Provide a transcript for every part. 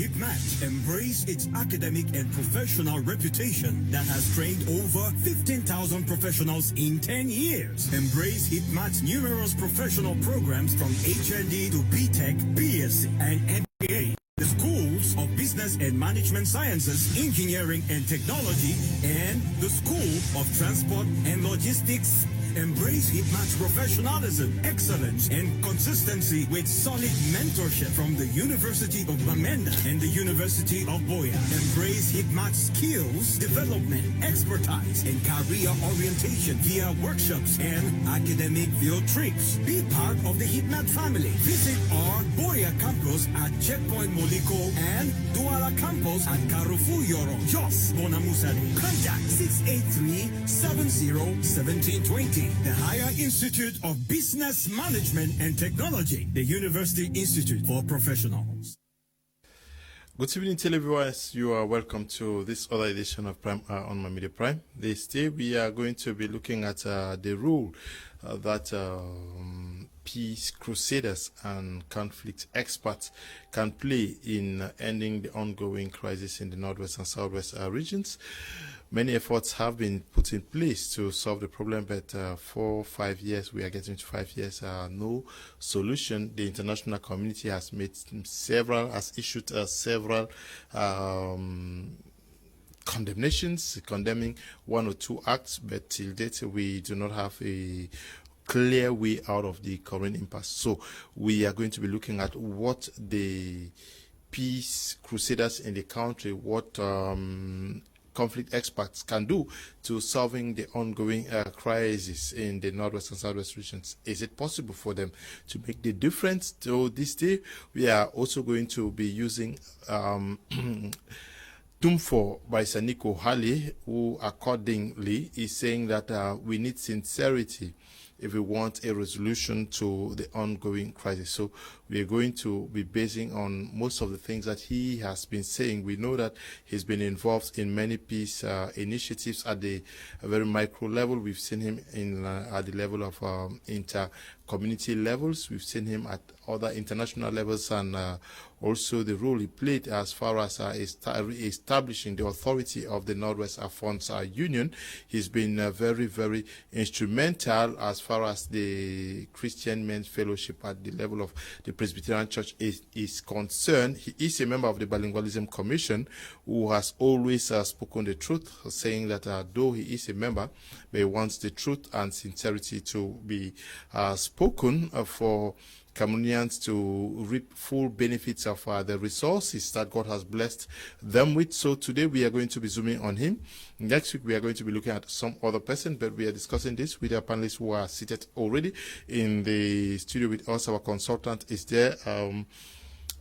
HIPMAT. Embrace its academic and professional reputation that has trained over 15,000 professionals in 10 years. Embrace HIPMAT's numerous professional programs from HND to BTech, BSc, and MBA. The schools of Business and Management Sciences, Engineering and Technology, and the School of Transport and Logistics. Embrace HIPMAT's professionalism, excellence, and consistency with solid mentorship from the University of Bamenda and the University of Boya. Embrace HIPMAT's skills, development, expertise, and career orientation via workshops and academic field trips. Be part of the HIPMAT family. Visit our Boya campus at Checkpoint Moliko and Douala campus at Carrefour Yoro, Jos, Bonamusale. Contact 683-70-1720. The Higher Institute of Business Management and Technology, the University Institute for Professionals. Good evening, televiewers. You are welcome to this other edition of Prime on My Media Prime. This day we are going to be looking at the role that peace crusaders and conflict experts can play in ending the ongoing crisis in the Northwest and Southwest regions. Many efforts have been put in place to solve the problem, but for 5 years, we are getting to 5 years, no solution. The international community has issued several condemnations, condemning 1 or 2 acts, but till date, we do not have a clear way out of the current impasse. So we are going to be looking at what the peace crusaders in the country, what conflict experts can do to solving the ongoing crisis in the Northwest and Southwest regions. Is it possible for them to make the difference? So this day, we are also going to be using Tumfo by Sir Nico Halle, who accordingly is saying that we need sincerity if we want a resolution to the ongoing crisis. So we are going to be basing on most of the things that he has been saying. We know that he's been involved in many peace initiatives at the very micro level. We've seen him in at the level of inter-community levels. We've seen him at other international levels, and also the role he played as far as establishing the authority of the Northwest Afons Union. He's been very, very instrumental as far as the Christian Men's Fellowship at the level of the Presbyterian Church is concerned. He is a member of the Bilingualism Commission who has always spoken the truth, saying that though he is a member, but he wants the truth and sincerity to be spoken for Cameroonians to reap full benefits of the resources that God has blessed them with. So today we are going to be zooming on him. Next week we are going to be looking at some other person, but we are discussing this with our panelists who are seated already in the studio with us. Our consultant is there.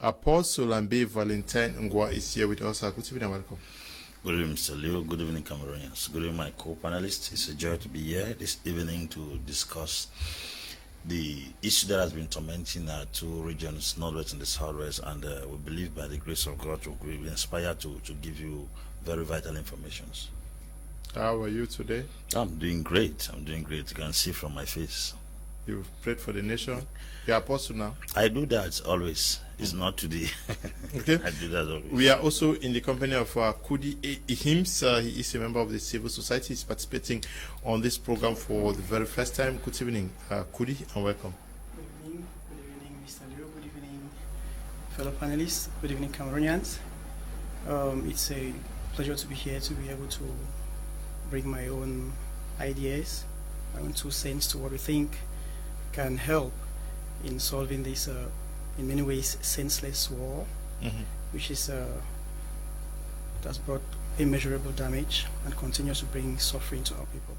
Apostle Ambe Valentine Ngwa is here with us. Good evening and welcome. Good evening, Mr. Leo. Good evening, Cameroonians. Good evening, my co-panelists. It's a joy to be here this evening to discuss the issue that has been tormenting our 2 regions, Northwest and the Southwest, and we believe by the grace of God we will be inspired to give you very vital information. How are you today? I'm doing great. I'm doing great. You can see from my face. You've prayed for the nation. You're apostle now. I do that always. It's not today. Okay. I do that always. We are also in the company of Kudi Ihims. He is a member of the civil society. He's participating on this program for the very first time. Good evening, Kudi, and welcome. Good evening, Mr. Leo. Good evening, fellow panelists. Good evening, Cameroonians. It's a pleasure to be here to be able to bring my own ideas, my own 2 cents to what we think can help in solving this, in many ways, senseless war, which is that's brought immeasurable damage and continues to bring suffering to our people.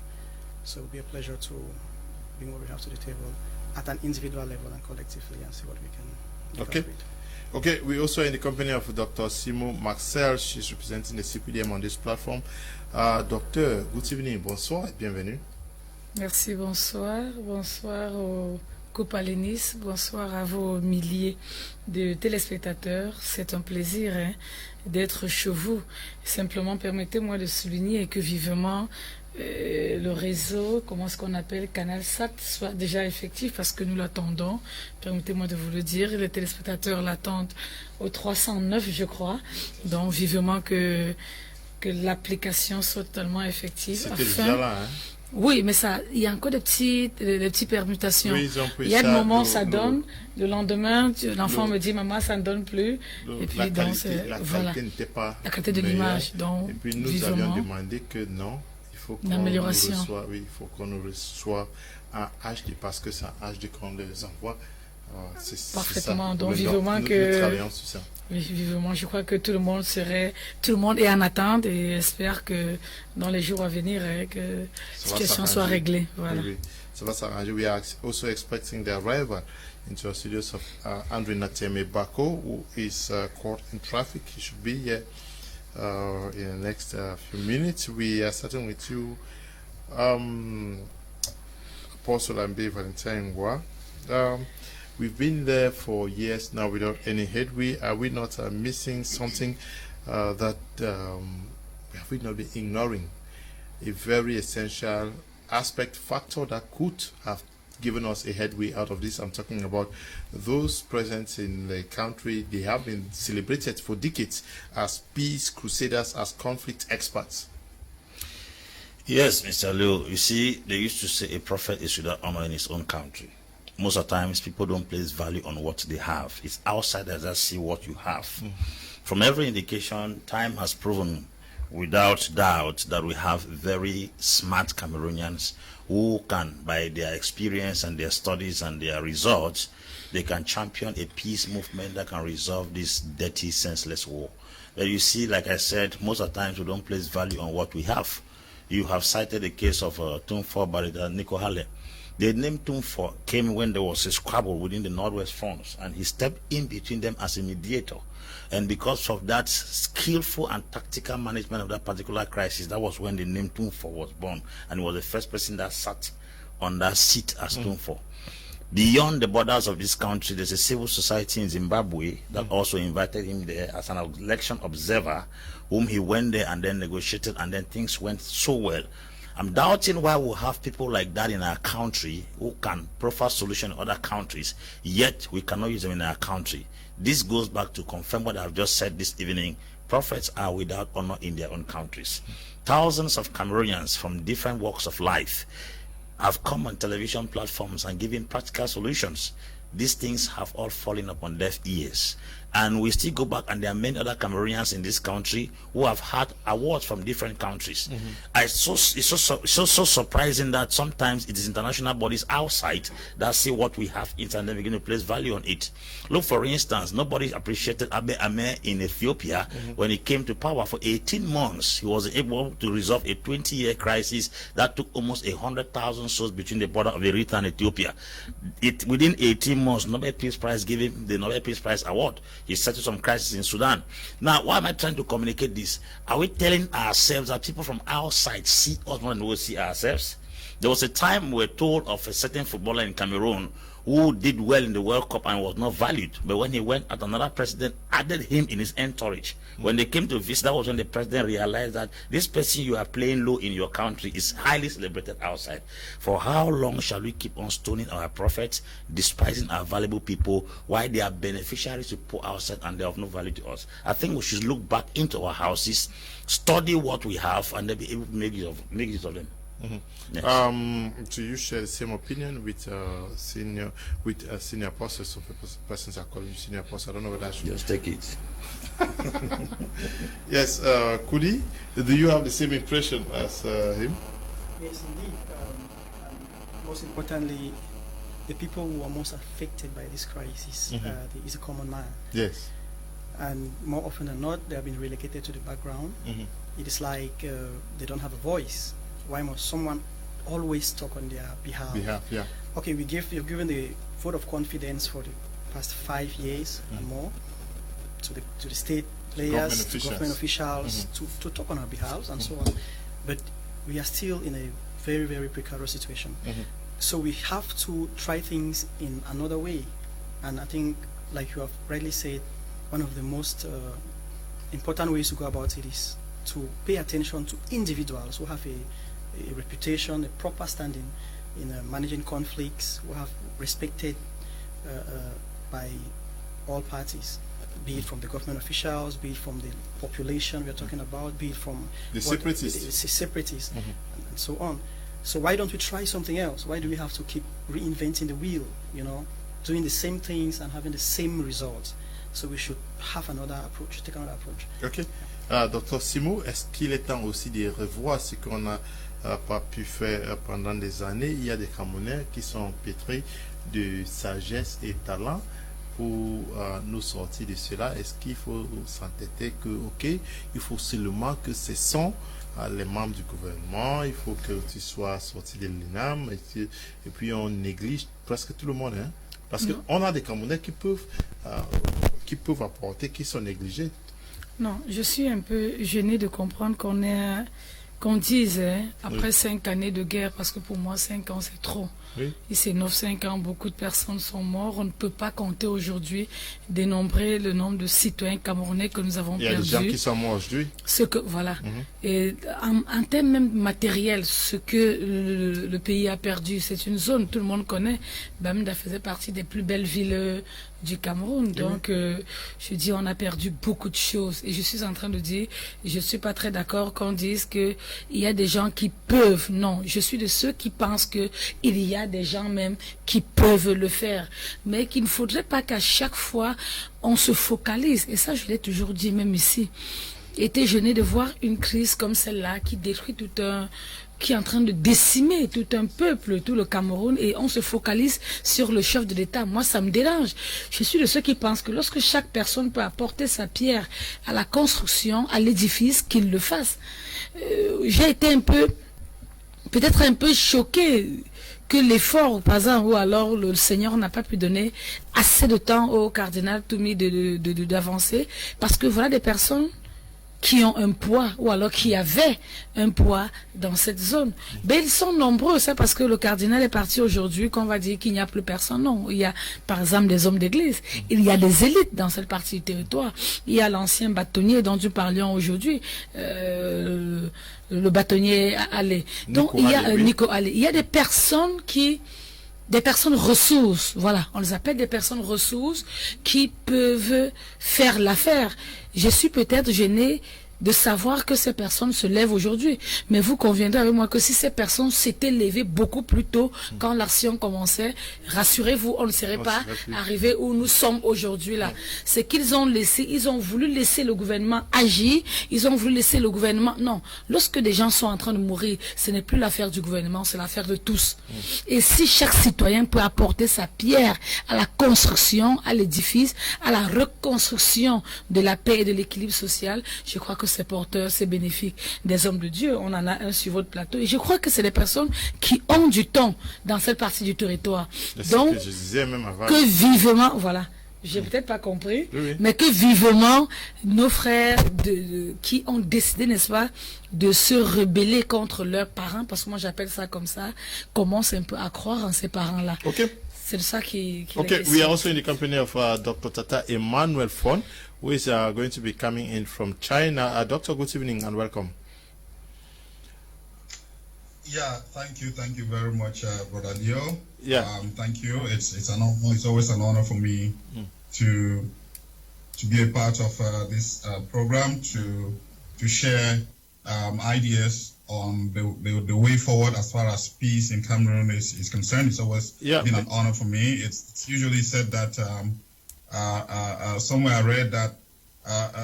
So it will be a pleasure to bring what we have to the table at an individual level and collectively, and see what we can do. Okay. Okay, we also in the company of Dr. Simo Marcelle. She's representing the CPDM on this platform. Docteur, good evening, bonsoir et bienvenue. Merci, bonsoir. Bonsoir aux copalénistes, bonsoir à vos milliers de téléspectateurs. C'est un plaisir d'être chez vous. Simplement, permettez-moi de souligner que vivement le réseau, comment est-ce qu'on appelle, Canal Sat, soit déjà effectif parce que nous l'attendons. Permettez-moi de vous le dire. Les téléspectateurs l'attendent au 309, je crois. Donc, vivement que l'application soit totalement effective. C'était déjà là, hein? Oui, mais ça, il y a encore des petites permutations. Oui, il y a des moments ça donne, le lendemain, l'enfant me dit, maman, ça ne donne plus. Et puis, la donc, qualité n'était pas la qualité de l'image. Donc, et puis, nous avions demandé que non, il faut qu'on nous reçoive en HD parce que c'est en HD qu'on les envoie. Parfaitement. Ça. Donc, vivement que. Nous travaillons sur ça. Oui, vivement. Je crois que tout le monde est en attente et espère que dans les jours à venir, que la situation soit réglée. Voilà. Oui, ça va s'arranger. We are also expecting the arrival into our studios of Andrin Atem Ebako, who is caught in traffic. He should be here in the next few minutes. We are starting with you, Apostle Ambe, Valentine, Ngwa. We've been there for years now without any headway. Are we not missing something that have we not been ignoring? A very essential aspect, factor that could have given us a headway out of this. I'm talking about those present in the country. They have been celebrated for decades as peace crusaders, as conflict experts. Yes, Mr. Leo. You see, they used to say a prophet is without honor in his own country. Most of the times, people don't place value on what they have. It's outsiders that see what you have. From every indication, time has proven without doubt that we have very smart Cameroonians who can, by their experience and their studies and their results, they can champion a peace movement that can resolve this dirty, senseless war. But you see, like I said, most of the times we don't place value on what we have. You have cited the case of Tumfor Barrister Nico Halle. The name Tumfor came when there was a squabble within the Northwest Fronts, and he stepped in between them as a mediator. And because of that skillful and tactical management of that particular crisis, that was when the name Tumfor was born, and he was the first person that sat on that seat as Tumfor. Beyond the borders of this country, there's a civil society in Zimbabwe that also invited him there as an election observer, whom he went there and then negotiated, and then things went so well. I'm doubting why we have people like that in our country who can proffer solutions in other countries, yet we cannot use them in our country. This goes back to confirm what I've just said this evening. Prophets are without honor in their own countries. Thousands of Cameroonians from different walks of life have come on television platforms and given practical solutions. These things have all fallen upon deaf ears. And we still go back, and there are many other Cameroonians in this country who have had awards from different countries. It's so surprising that sometimes it is international bodies outside that see what we have inside and begin to place value on it. Look, for instance, nobody appreciated Ambe in Ethiopia when he came to power. For 18 months, he was able to resolve a 20-year crisis that took almost 100,000 souls between the border of Eritrea and Ethiopia. Within 18 months, Nobel Peace Prize gave him the Nobel Peace Prize award. He settled some crisis in Sudan. Now, why am I trying to communicate this? Are we telling ourselves that people from outside see us more than we see ourselves? There was a time we were told of a certain footballer in Cameroon who did well in the World Cup and was not valued. But when he went out, another president added him in his entourage. When they came to visit, that was when the president realized that this person you are playing low in your country is highly celebrated outside. For how long shall we keep on stoning our prophets, despising our valuable people, while they are beneficiaries to poor outside and they have no value to us? I think we should look back into our houses, study what we have, and then be able to make use of them. Yes. Do you share the same opinion with senior apostles of persons are calling you senior apostle? I don't know whether I should just take it. Yes, Kudi, do you have the same impression as him? Yes, indeed. And most importantly, the people who are most affected by this crisis is a common man. Yes. And more often than not, they have been relegated to the background. It is like they don't have a voice. Why must someone always talk on their behalf? Yeah. Okay, you've given the vote of confidence for the past 5 years and more to the state players, to government officials, to talk on our behalf and so on. But we are still in a very, very precarious situation. So we have to try things in another way. And I think, like you have rightly said, one of the most important ways to go about it is to pay attention to individuals who have a a reputation, a proper standing in managing conflicts. We have respected by all parties, be it from the government officials, be it from the population we're talking about, be it from the separatists, and so on. So why don't we try something else? Why do we have to keep reinventing the wheel, doing the same things and having the same results? So we should have another approach, take another approach. Ok. Docteur Simo, est-ce qu'il est temps aussi de revoir ce qu'on n'a pas pu faire pendant des années? Il y a des Camerounais qui sont pétris de sagesse et talent pour nous sortir de cela. Est-ce qu'il faut s'entêter que, ok, il faut seulement que ce sont les membres du gouvernement, il faut que tu sois sorti de l'INAM, et puis on néglige presque tout le monde, hein? Parce qu'on a des Camerounais qui peuvent apporter, qui sont négligés. Non, je suis un peu gênée de comprendre qu'on dise, après 5 années de guerre, parce que pour moi 5 ans c'est trop. Oui. Et c'est 9-5 ans, beaucoup de personnes sont mortes. On ne peut pas compter aujourd'hui, dénombrer le nombre de citoyens camerounais que nous avons perdus. Il y a des gens qui sont morts aujourd'hui. Voilà. Et en termes même matériels, ce que le pays a perdu, c'est une zone, tout le monde connaît. Bamenda faisait partie des plus belles villes du Cameroun. Donc, je dis, on a perdu beaucoup de choses. Et je suis en train de dire, je ne suis pas très d'accord qu'on dise qu'il y a des gens qui peuvent. Non, je suis de ceux qui pensent qu'il y a des gens même qui peuvent le faire. Mais qu'il ne faudrait pas qu'à chaque fois, on se focalise. Et ça, je l'ai toujours dit, même ici. J'étais gênée de voir une crise comme celle-là qui détruit qui est en train de décimer tout un peuple, tout le Cameroun, et on se focalise sur le chef de l'État. Moi, ça me dérange. Je suis de ceux qui pensent que lorsque chaque personne peut apporter sa pierre à la construction, à l'édifice, qu'il le fasse. J'ai été peut-être un peu choquée que l'effort, par exemple, ou alors le Seigneur n'a pas pu donner assez de temps au cardinal Toumi d'avancer, parce que voilà des personnes qui ont un poids, ou alors qui avaient un poids dans cette zone. Mais ils sont nombreux, c'est parce que le cardinal est parti aujourd'hui qu'on va dire qu'il n'y a plus personne. Non, il y a par exemple des hommes d'église, il y a des élites dans cette partie du territoire, il y a l'ancien bâtonnier dont nous parlions aujourd'hui, le bâtonnier Halle. Donc il y a Nico Halle. Il y a des personnes des personnes ressources, voilà, on les appelle des personnes ressources qui peuvent faire l'affaire. Je suis peut-être gênée de savoir que ces personnes se lèvent aujourd'hui. Mais vous conviendrez avec moi que si ces personnes s'étaient levées beaucoup plus tôt quand l'action commençait, rassurez-vous, on ne serait pas arrivé où nous sommes aujourd'hui là. C'est qu'ils ont ils ont voulu laisser le gouvernement agir, ils ont voulu laisser le gouvernement... Non, lorsque des gens sont en train de mourir, ce n'est plus l'affaire du gouvernement, c'est l'affaire de tous. Et si chaque citoyen peut apporter sa pierre à la construction, à l'édifice, à la reconstruction de la paix et de l'équilibre social, je crois que c'est porteur, c'est bénéfique. Des hommes de Dieu, on en a un sur votre plateau. Et je crois que c'est des personnes qui ont du temps dans cette partie du territoire. Donc, je disais même avant. Que vivement, voilà, j'ai peut-être pas compris, mais que vivement nos frères qui ont décidé, n'est-ce pas, de se rebeller contre leurs parents, parce que moi j'appelle ça comme ça, commencent un peu à croire en ces parents-là. Okay. C'est ça qui Okay, we are also in the company of Dr. Tata Emmanuel Fon, who is going to be coming in from China. Doctor, good evening and welcome. Yeah, thank you very much, Brother Leo. Yeah, thank you. It's an honor. It's always an honor for me to be a part of this program to share ideas on the way forward as far as peace in Cameroon is concerned. It's always been an honor for me. It's usually said that somewhere I read that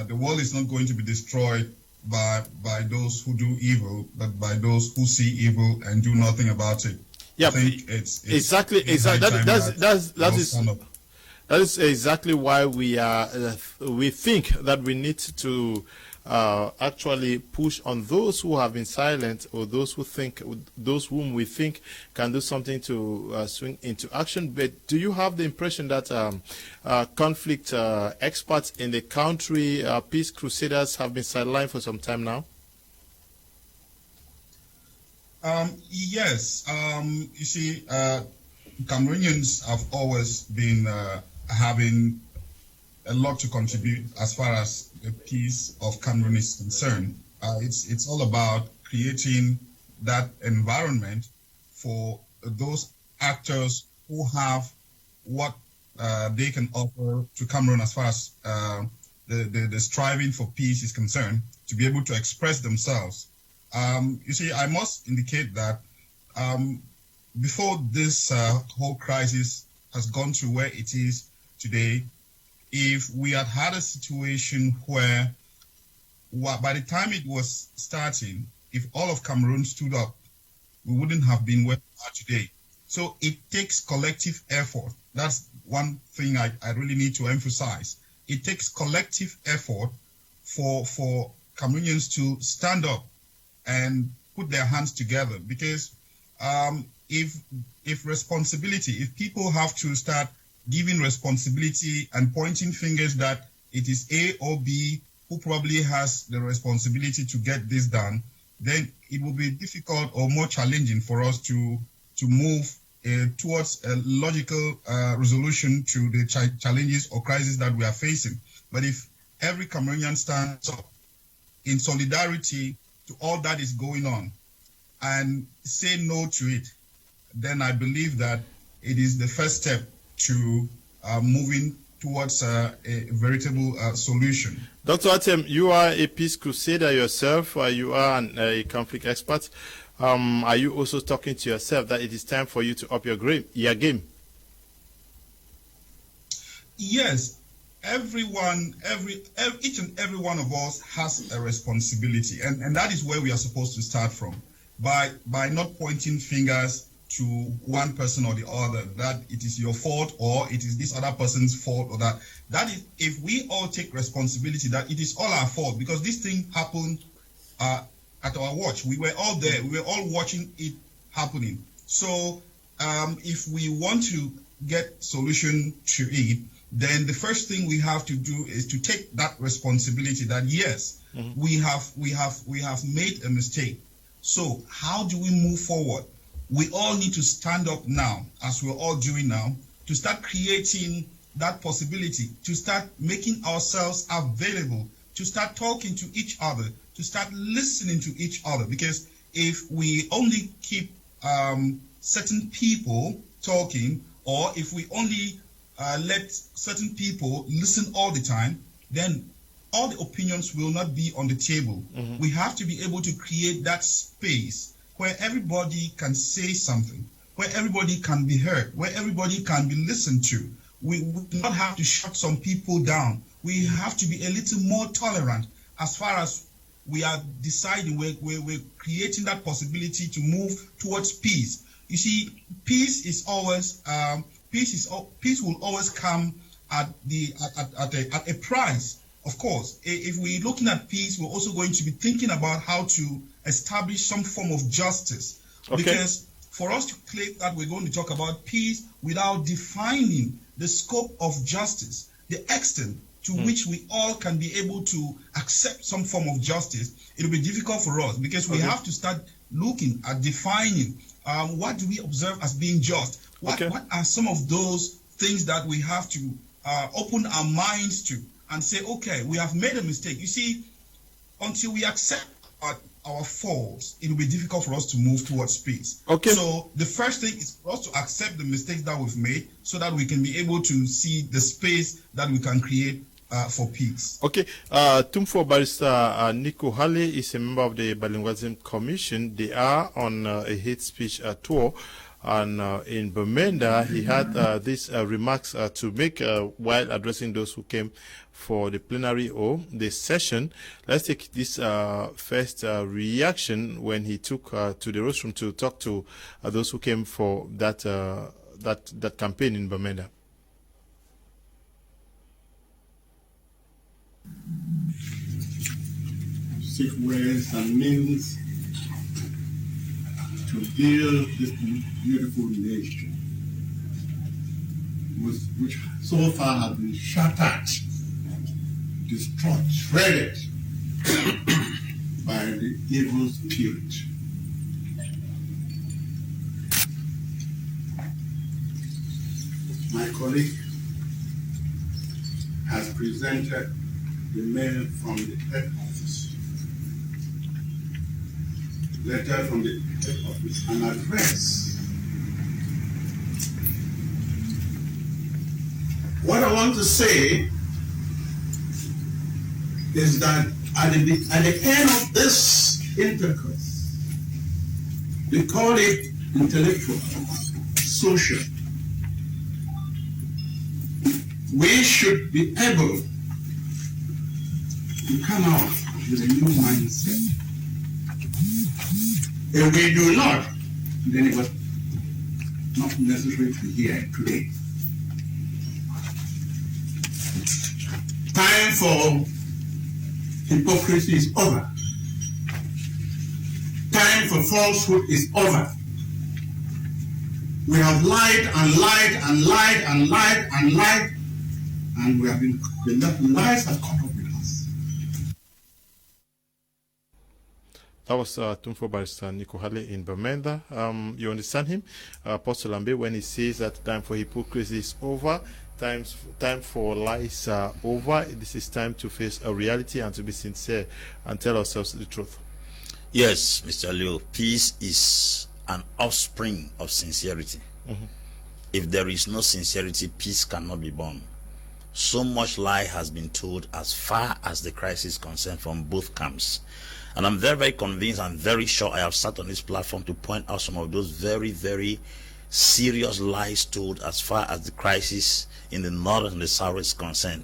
the world is not going to be destroyed by those who do evil, but by those who see evil and do nothing about it. Yeah, I think it's exactly. That is exactly why we think that we need to actually push on those who have been silent, or those whom we think can do something to swing into action. But do you have the impression that conflict experts in the country, peace crusaders, have been sidelined for some time now? Yes. You see, Cameroonians have always been having a lot to contribute as far as the peace of Cameroon is concerned. It's all about creating that environment for those actors who have what they can offer to Cameroon as far as the striving for peace is concerned, to be able to express themselves. You see, I must indicate that before this whole crisis has gone to where it is today, if we had had a situation where by the time it was starting, if all of Cameroon stood up, we wouldn't have been where we are today. So it takes collective effort. That's one thing I really need to emphasize. It takes collective effort for Cameroonians to stand up and put their hands together, because if responsibility, if people have to start giving responsibility and pointing fingers that it is A or B who probably has the responsibility to get this done, then it will be difficult or more challenging for us to move towards a logical resolution to the challenges or crises that we are facing. But if every Cameroonian stands up in solidarity to all that is going on and say no to it, then I believe that it is the first step to moving towards a veritable solution. Dr. Atem, you are a peace crusader yourself. You are a conflict expert. Are you also talking to yourself that it is time for you to up your game? Yes. Each and every one of us has a responsibility, and that is where we are supposed to start from, by not pointing fingers to one person or the other, that it is your fault or it is this other person's fault, or that is, if we all take responsibility that it is all our fault, because this thing happened at our watch. We were all there. We were all watching it happening. So if we want to get solution to it, then the first thing we have to do is to take that responsibility that yes, we have made a mistake. So how do we move forward? We all need to stand up now, as we're all doing now, to start creating that possibility, to start making ourselves available, to start talking to each other, to start listening to each other. Because if we only keep certain people talking, or if we only let certain people listen all the time, then all the opinions will not be on the table. We have to be able to create that space where everybody can say something, where everybody can be heard, where everybody can be listened to. We do not have to shut some people down. We have to be a little more tolerant as far as we are deciding, we're creating that possibility to move towards peace. You see, peace will always come at a price. Of course, if we're looking at peace, we're also going to be thinking about how to establish some form of justice. Okay. Because for us to claim that we're going to talk about peace without defining the scope of justice, the extent to which we all can be able to accept some form of justice, it'll be difficult for us, because we have to start looking at defining what do we observe as being just. What are some of those things that we have to open our minds to and say, okay, we have made a mistake. You see, until we accept our faults, it will be difficult for us to move towards peace. Okay. So the first thing is for us to accept the mistakes that we've made, so that we can be able to see the space that we can create for peace. Okay. Tumfo Barrister Nico Halle is a member of the Bilingualism Commission. They are on a hate speech tour. And in Bamenda, he had these remarks to make while addressing those who came for the plenary or the session. Let's take this first reaction when he took to the rostrum to talk to those who came for that campaign in Bamenda. Seek ways and means to build this beautiful nation, which so far has been shattered, destroyed, shredded by the evil spirit. My colleague has presented the mail from the head office. letter from the head office, an address. What I want to say is that at the end of this intercourse, we call it intellectual, social. We should be able to come out with a new mindset. If we do not, then it was not necessary to hear today. Time for hypocrisy is over. Time for falsehood is over. We have lied and lied and lied and lied and lied, and we have been, the lies have caught up with us. That was Tumfo Barrister Nico Halle in Bamenda. You understand him, Apostle Ambe, when he says that time for hypocrisy is over, time for lies are over. This is time to face a reality and to be sincere and tell ourselves the truth. Yes, Mr. Leo, peace is an offspring of sincerity. If there is no sincerity, peace cannot be born. So much lie has been told as far as the crisis is concerned from both camps. And I'm very, very convinced and very sure I have sat on this platform to point out some of those very, very serious lies told as far as the crisis in the north and the south is concerned.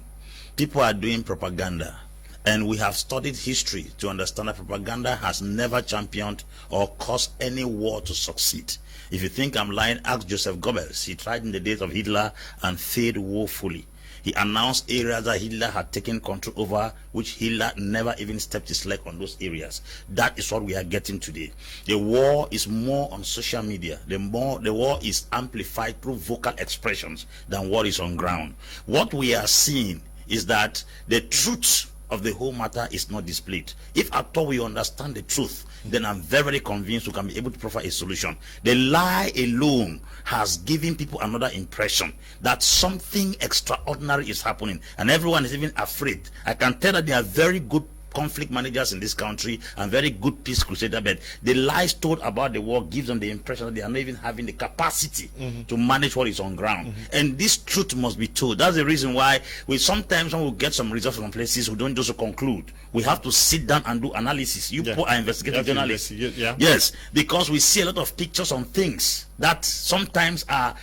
People are doing propaganda, and we have studied history to understand that propaganda has never championed or caused any war to succeed. If you think I'm lying, ask Joseph Goebbels. He tried in the days of Hitler and failed woefully. He announced areas that Hitler had taken control over, which Hitler never even stepped his leg on those areas. That is what we are getting today. The war is more on social media. The war is amplified through vocal expressions than what is on ground. What we are seeing is that the truth of the whole matter is not displayed. If at all we understand the truth, then I'm very, very convinced we can be able to provide a solution. The lie alone has given people another impression that something extraordinary is happening, and everyone is even afraid. I can tell that there are very good conflict managers in this country and very good peace crusader, but the lies told about the war gives them the impression that they are not even having the capacity to manage what is on ground. And this truth must be told. That's the reason why we sometimes, when we get some results from places, we don't just conclude. We have to sit down and do analysis. You are investigative journalists. Yes, because we see a lot of pictures on things that sometimes are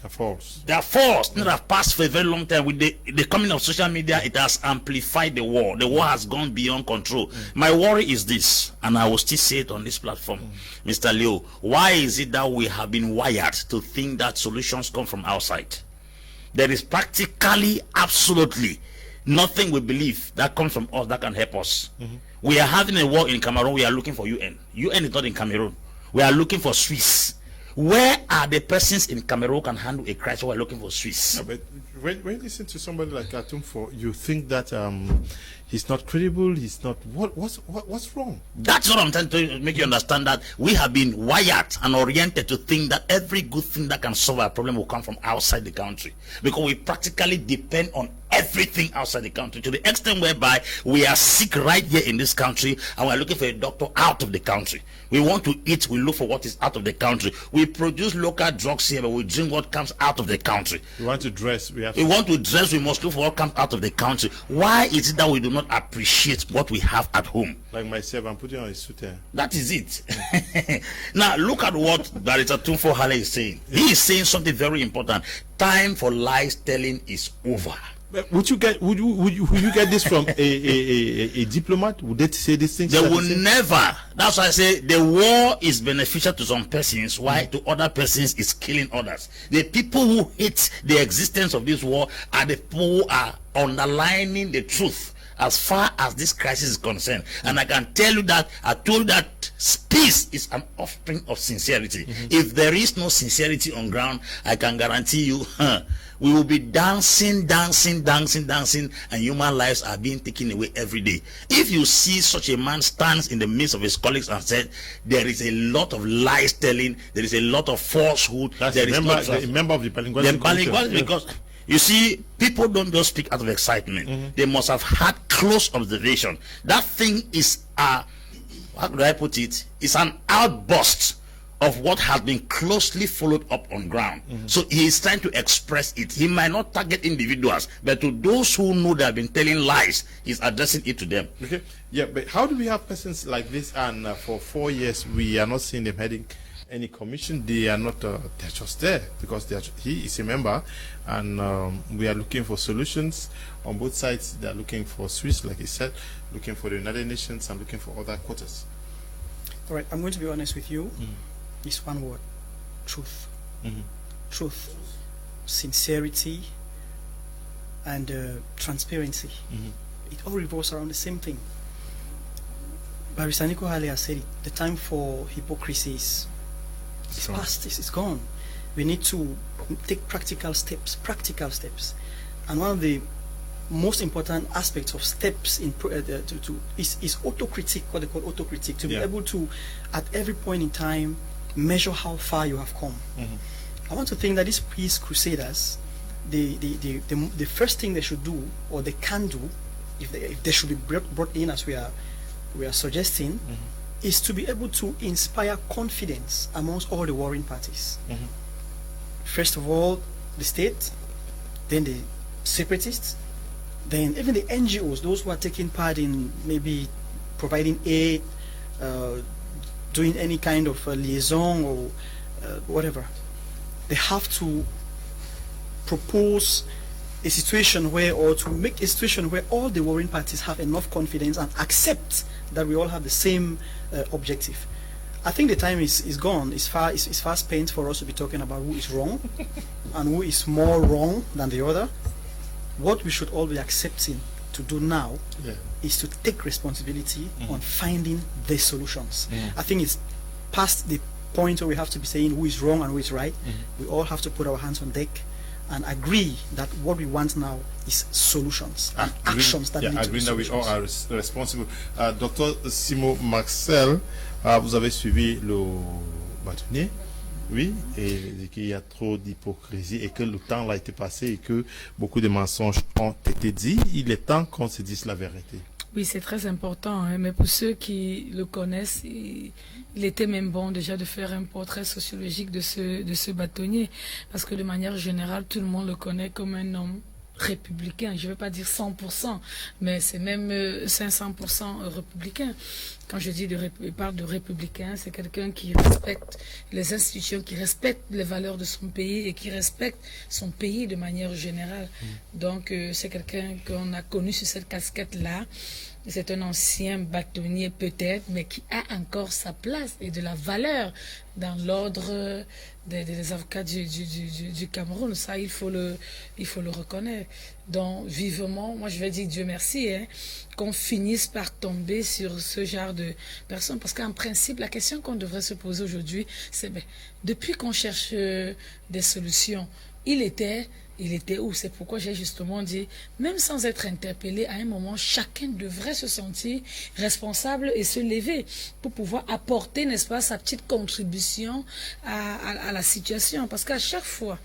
false. They are false. They have passed for a very long time. With the coming of social media, it has amplified the war. The war has gone beyond control. My worry is this, and I will still say it on this platform, Mr. Leo. Why is it that we have been wired to think that solutions come from outside? There is practically, absolutely nothing we believe that comes from us that can help us. We are having a war in Cameroon. We are looking for UN. UN is not in Cameroon. We are looking for Swiss. Where are the persons in Cameroon who can handle a crisis? We're looking for Swiss. Yeah, but when you listen to somebody like Atum, you think that he's not credible. He's not. What's wrong? That's what I'm trying to make you understand, that we have been wired and oriented to think that every good thing that can solve our problem will come from outside the country, because we practically depend on everything outside the country, to the extent whereby we are sick right here in this country and we're looking for a doctor out of the country. We want to eat, we look for what is out of the country. We produce local drugs here, but we drink what comes out of the country. We want to dress, we must look for what comes out of the country. Why is it that we do not appreciate what we have at home? Like myself, I'm putting on a suit here. That is it. Now look at what Barrister Tumfo Halle is saying. He is saying something very important. Time for lies telling is over. But would you get this from a diplomat? Would they say these things? They will never. That's why I say the war is beneficial to some persons, while to other persons is killing others. The people who hate the existence of this war are the people who are underlining the truth as far as this crisis is concerned. And I can tell you that I told that peace is an offspring of sincerity. If there is no sincerity on ground, I can guarantee you we will be dancing, and human lives are being taken away every day. If you see such a man stands in the midst of his colleagues and said, there is a lot of lies telling, there is a lot of falsehood. That's there a member of the Panafricanist. Because you see, people don't just speak out of excitement. They must have had close observation. That thing is how do I put it? It's an outburst of what has been closely followed up on ground. So he is trying to express it. He might not target individuals, but to those who know they have been telling lies, he's addressing it to them. Okay. Yeah, but how do we have persons like this, and for 4 years we are not seeing them heading any commission? They are not, they're just there because he is a member, and we are looking for solutions on both sides. They are looking for Swiss, like he said, looking for the United Nations, and looking for other quotas. All right, I'm going to be honest with you. It's one word: truth. Truth, sincerity, and transparency. It all revolves around the same thing. Barrister Nico Halle has said it: the time for hypocrisy is past. It's gone. We need to take practical steps. And one of the most important aspects of steps in is autocritique, what they call autocritique, to be able to, at every point in time, measure how far you have come. I want to think that these peace crusaders, the first thing they should do, or they can do, if they should be brought in as we are suggesting, is to be able to inspire confidence amongst all the warring parties. First of all, the state, then the separatists, then even the NGOs, those who are taking part in maybe providing aid, doing any kind of liaison or whatever. They have to propose a situation where, or to make a situation where all the warring parties have enough confidence and accept that we all have the same objective. I think the time is gone. It's far spent for us to be talking about who is wrong and who is more wrong than the other. What we should all be accepting to do now is to take responsibility on finding the solutions. I think it's past the point where we have to be saying who is wrong and who is right. We all have to put our hands on deck and agree that what we want now is solutions and actions that need to be agree that we all are solutions. responsible. Dr. Simo, Marcelle, vous avez suivi le bâtonnier. Oui, et qu'il y a trop d'hypocrisie et que le temps a été passé et que beaucoup de mensonges ont été dits. Il est temps qu'on se dise la vérité. Oui, c'est très important, hein, mais pour ceux qui le connaissent, il était même bon déjà de faire un portrait sociologique de ce bâtonnier, parce que de manière générale, tout le monde le connaît comme un homme républicain. Je ne veux pas dire 100%, mais c'est même 500% républicain. Quand je parle de républicain, c'est quelqu'un qui respecte les institutions, qui respecte les valeurs de son pays et qui respecte son pays de manière générale. Donc, c'est quelqu'un qu'on a connu sur cette casquette-là. C'est un ancien bâtonnier peut-être, mais qui a encore sa place et de la valeur dans l'ordre des avocats du Cameroun. Ça, il faut le reconnaître. Donc, vivement, moi je vais dire Dieu merci, hein, qu'on finisse par tomber sur ce genre de personnes. Parce qu'en principe, la question qu'on devrait se poser aujourd'hui, c'est depuis qu'on cherche des solutions, il était où? C'est pourquoi j'ai justement dit, même sans être interpellé, à un moment, chacun devrait se sentir responsable et se lever pour pouvoir apporter, n'est-ce pas, sa petite contribution à la situation. Parce qu'à chaque fois,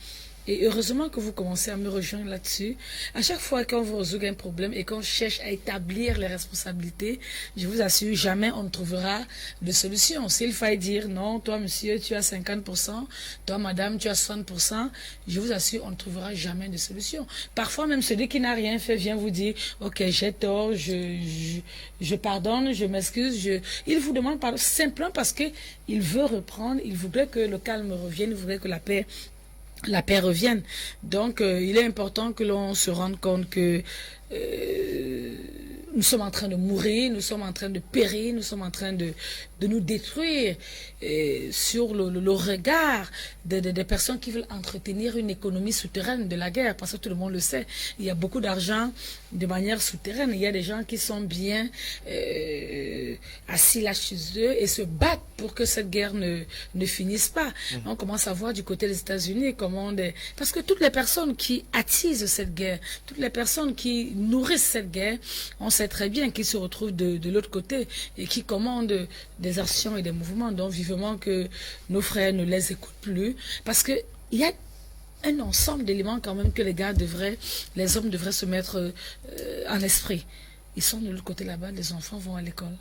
et heureusement que vous commencez à me rejoindre là-dessus, à chaque fois qu'on vous résout un problème et qu'on cherche à établir les responsabilités, je vous assure, jamais on ne trouvera de solution. S'il faille dire non, toi monsieur, tu as 50%, toi madame, tu as 60%, je vous assure, on ne trouvera jamais de solution. Parfois même celui qui n'a rien fait vient vous dire, ok, j'ai tort, je pardonne, je m'excuse, il vous demande pardon simplement parce qu'il veut reprendre, il voudrait que le calme revienne, il voudrait que la paix revienne. Donc, il est important que l'on se rende compte que nous sommes en train de mourir, nous sommes en train de périr, nous sommes en train de nous détruire sur le regard des personnes qui veulent entretenir une économie souterraine de la guerre, parce que tout le monde le sait, il y a beaucoup d'argent de manière souterraine, il y a des gens qui sont bien assis là chez eux et se battent pour que cette guerre ne finisse pas. On commence à voir du côté des États-Unis parce que toutes les personnes qui attisent cette guerre, toutes les personnes qui nourrissent cette guerre, on sait très bien qu'ils se retrouvent de l'autre côté et qui commandent des actions et des mouvements. Donc vivement que nos frères ne les écoutent plus, parce que il y a un ensemble d'éléments quand même que les hommes devraient se mettre en esprit. Ils sont de l'autre côté là-bas, les enfants vont à l'école.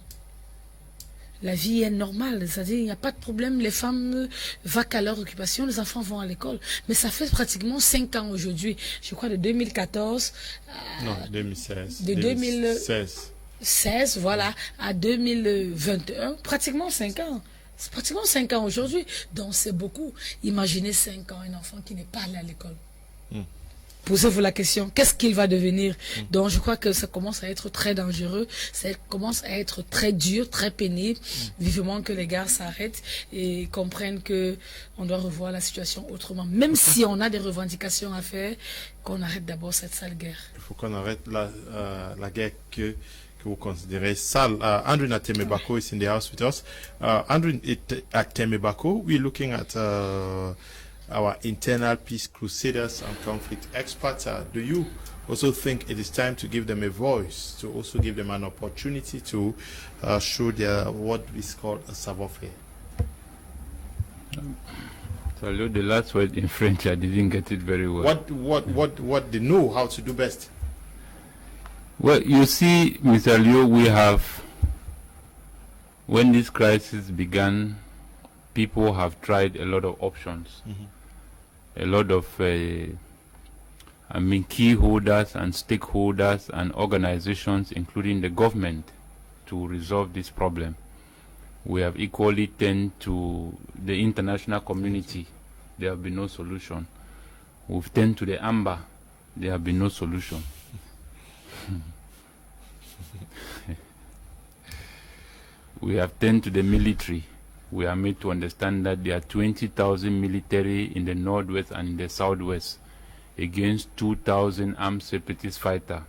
la vie est normale, c'est-à-dire il n'y a pas de problème, les femmes vaquent à leur occupation, les enfants vont à l'école. Mais ça fait pratiquement 5 ans aujourd'hui, je crois de 2014 non, 2016. De 2016, voilà, à 2021, pratiquement 5 ans. C'est pratiquement 5 ans aujourd'hui, donc c'est beaucoup. Imaginez 5 ans, un enfant qui n'est pas allé à l'école. Posez-vous la question, qu'est-ce qu'il va devenir? Donc je crois que ça commence à être très dangereux, ça commence à être très dur, très pénible. Vivement que les gars s'arrêtent et comprennent que on doit revoir la situation autrement. Même si on a des revendications à faire, qu'on arrête d'abord cette sale guerre. Il faut qu'on arrête la guerre que vous considérez sale. Andrin Atem Ebako is in the house with us. Andrin Atem Ebako, we're looking at our internal peace crusaders and conflict experts. Do you also think it is time to give them a voice, to also give them an opportunity to show their what is called a savoir-faire? So the last word in French, I didn't get it very well. What they know how to do best? Well, you see, Mr. Leo, we have, when this crisis began, people have tried a lot of options. A lot of, key holders and stakeholders and organizations, including the government, to resolve this problem. We have equally turned to the international community. There have been no solution. We've turned to the Ambe. There have been no solution. We have turned to the military. We are made to understand that there are 20,000 military in the northwest and in the southwest against 2,000 armed separatist fighters.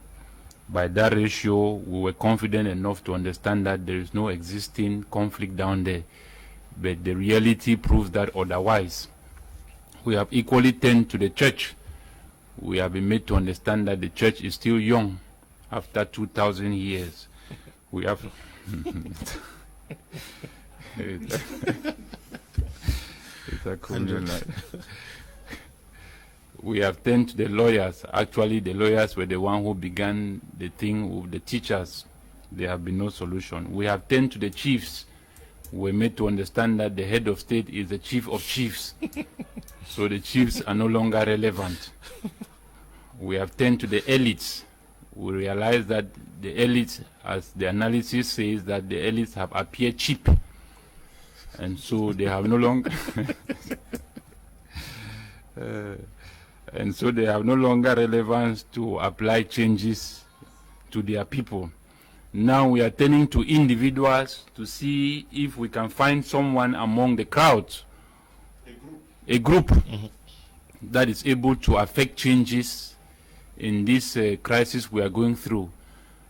By that ratio, we were confident enough to understand that there is no existing conflict down there. But the reality proves that otherwise. We have equally turned to the church. We have been made to understand that the church is still young after 2,000 years. We have... It's a cool We have turned to the lawyers. Actually, the lawyers were the one who began the thing with the teachers. There have been no solution. We have turned to the chiefs. We were made to understand that the head of state is the chief of chiefs. So the chiefs are no longer relevant. We have turned to the elites. We realize that the elites, as the analysis says, that the elites have appeared cheap. And so they have no longer and so they have no longer relevance to apply changes to their people. Now we are turning to individuals to see if we can find someone among the crowds, a group that is able to affect changes in this crisis we are going through.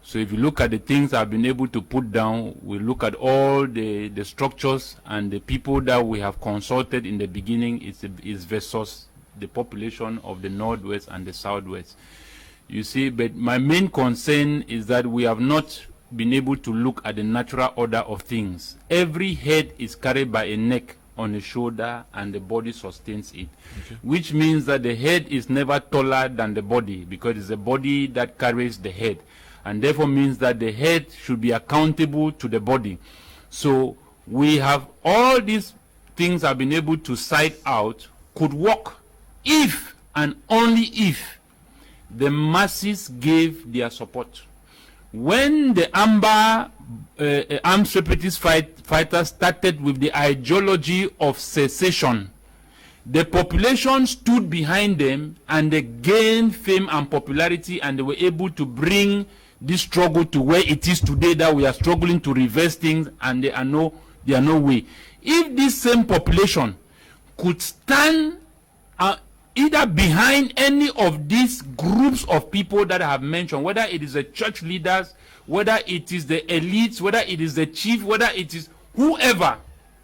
So if you look at the things I've been able to put down, we look at all the structures and the people that we have consulted in the beginning is versus the population of the Northwest and the Southwest. You see, but my main concern is that we have not been able to look at the natural order of things. Every head is carried by a neck on a shoulder and the body sustains it, which means that the head is never taller than the body because it's the body that carries the head. And therefore means that the head should be accountable to the body. So we have all these things I've been able to cite out could work if and only if the masses gave their support. When the Ambe armed separatist fighters started with the ideology of secession, the population stood behind them and they gained fame and popularity and they were able to bring this struggle to where it is today, that we are struggling to reverse things and there are no way. If this same population could stand either behind any of these groups of people that I have mentioned, whether it is the church leaders, whether it is the elites, whether it is the chief, whether it is whoever,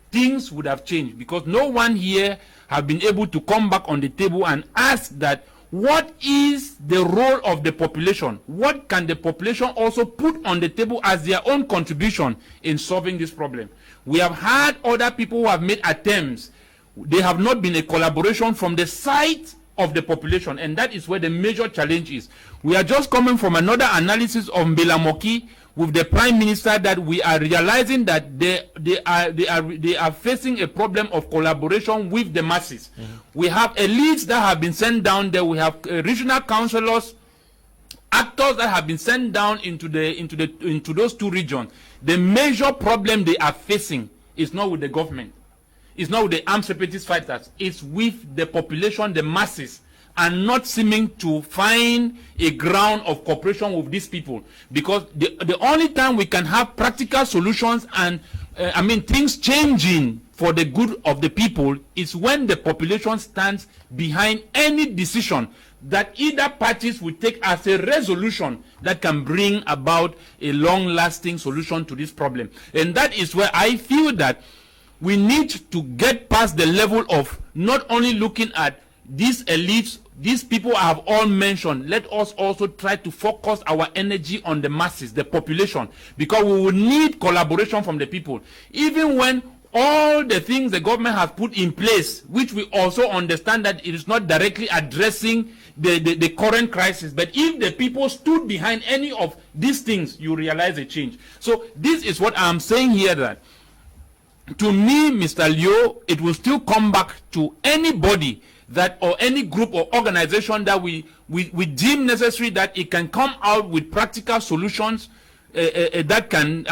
things would have changed, because no one here have been able to come back on the table and ask that what is the role of the population? What can the population also put on the table as their own contribution in solving this problem? We have had other people who have made attempts. They have not been a collaboration from the side of the population, and that is where the major challenge is. We are just coming from another analysis of Mbelamoki, with the Prime Minister that we are realizing that they are facing a problem of collaboration with the masses. We have elites that have been sent down there. We have regional councillors, actors that have been sent down into those two regions. The major problem they are facing is not with the government. It's not with the armed separatist fighters. It's with the population, the masses, and not seeming to find a ground of cooperation with these people. Because the only time we can have practical solutions and things changing for the good of the people is when the population stands behind any decision that either parties will take as a resolution that can bring about a long-lasting solution to this problem. And that is where I feel that we need to get past the level of not only looking at these elites, these people I have all mentioned. Let us also try to focus our energy on the masses, the population, because we will need collaboration from the people. Even when all the things the government has put in place, which we also understand that it is not directly addressing the current crisis, but if the people stood behind any of these things, you realize a change. So this is what I'm saying here, that to me, Mr. Leo, it will still come back to anybody that, or any group or organization that we deem necessary, that it can come out with practical solutions that can,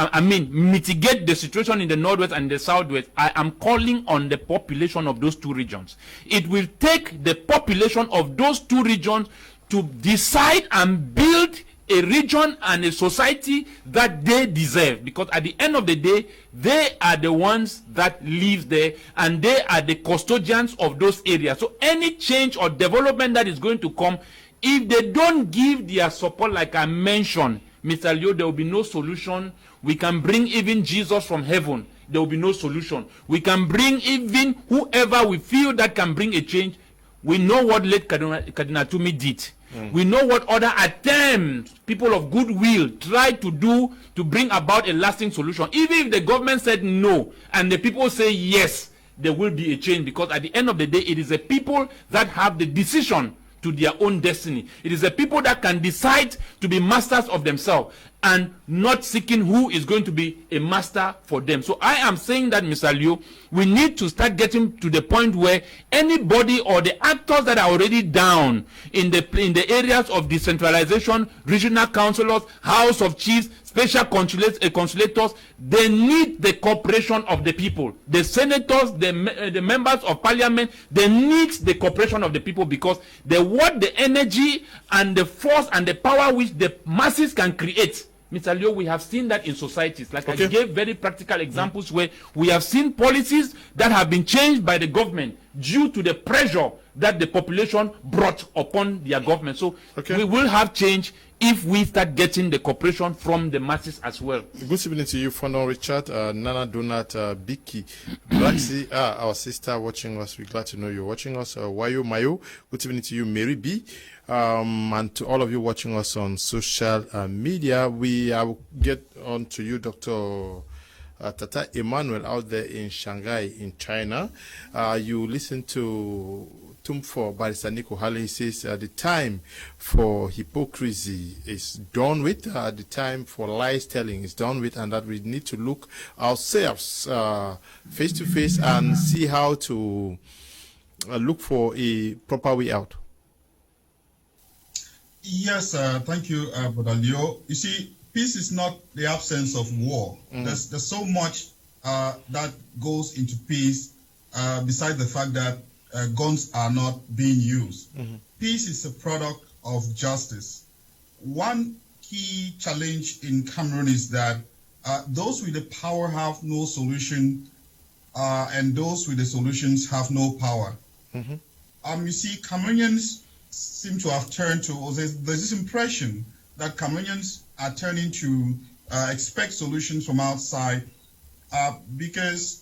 mitigate the situation in the Northwest and the Southwest. I am calling on the population of those two regions. It will take the population of those two regions to decide and build a region and a society that they deserve, because at the end of the day, they are the ones that live there and they are the custodians of those areas. So any change or development that is going to come, if they don't give their support, like I mentioned, Mr. Leo, there will be no solution. We can bring even Jesus from heaven, there will be no solution. We can bring even whoever we feel that can bring a change. We know what late Cardinal Tumi did. We know what other attempts people of goodwill tried to do to bring about a lasting solution. Even if the government said no and the people say yes, there will be a change, because at the end of the day, it is the people that have the decision to their own destiny. It is the people that can decide to be masters of themselves and not seeking who is going to be a master for them. So I am saying that, Mr. Liu, we need to start getting to the point where anybody or the actors that are already down in the areas of decentralization, regional councillors, house of chiefs, special consulators, they need the cooperation of the people. The senators, the members of parliament, they need the cooperation of the people, because the energy and the force and the power which the masses can create. Mr. Leo, we have seen that in societies. Like I gave very practical examples where we have seen policies that have been changed by the government due to the pressure that the population brought upon their government. So we will have change if we start getting the cooperation from the masses as well. Good evening to you, Founder Richard, Nana Donat, Biki, Blacksy, our sister watching us. We're glad to know you're watching us. Wayo Mayo, good evening to you, Mary B. And to all of you watching us on social media. We will get on to you, Dr. Tata Emmanuel, out there in Shanghai, in China. You listen to for Barrister Nico Halle. He says the time for hypocrisy is done with, the time for lies telling is done with, and that we need to look ourselves face to face and see how to look for a proper way out. Yes, thank you, Brother Leo. You see, peace is not the absence of war. There's so much that goes into peace, besides the fact that guns are not being used. Peace is a product of justice. One key challenge in Cameroon is that those with the power have no solution, and those with the solutions have no power. You see, Cameroonians seem to have turned to, there's this impression that Cameroonians are turning to expect solutions from outside, because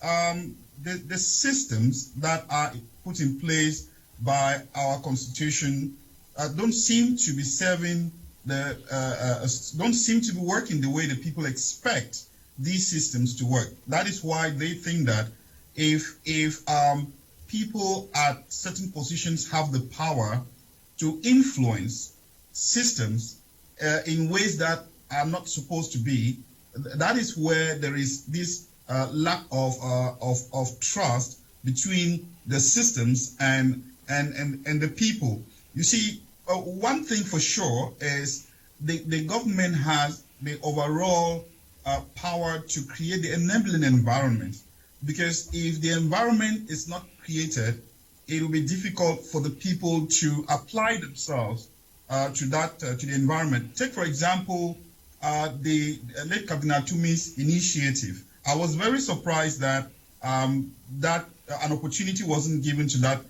the systems that are put in place by our constitution don't seem to be serving don't seem to be working the way the people expect these systems to work. That is why they think that if people at certain positions have the power to influence systems in ways that are not supposed to be, that is where there is this lack of trust between the systems and the people. You see, one thing for sure is the government has the overall power to create the enabling environment, because if the environment is not created, it will be difficult for the people to apply themselves to the environment. Take, for example, the late Captain Atumi's initiative. I was very surprised that an opportunity wasn't given to that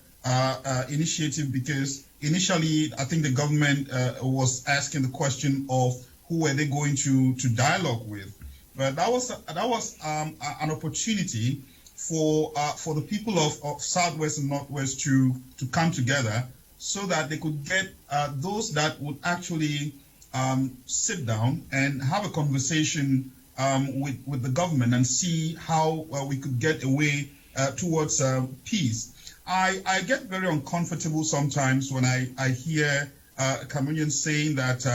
initiative, because initially I think the government was asking the question of who were they going to dialogue with. But that was an opportunity for the people of Southwest and Northwest to come together, so that they could get those that would actually sit down and have a conversation with the government and see how we could get a way towards peace. I get very uncomfortable sometimes when I hear Cameroonians saying that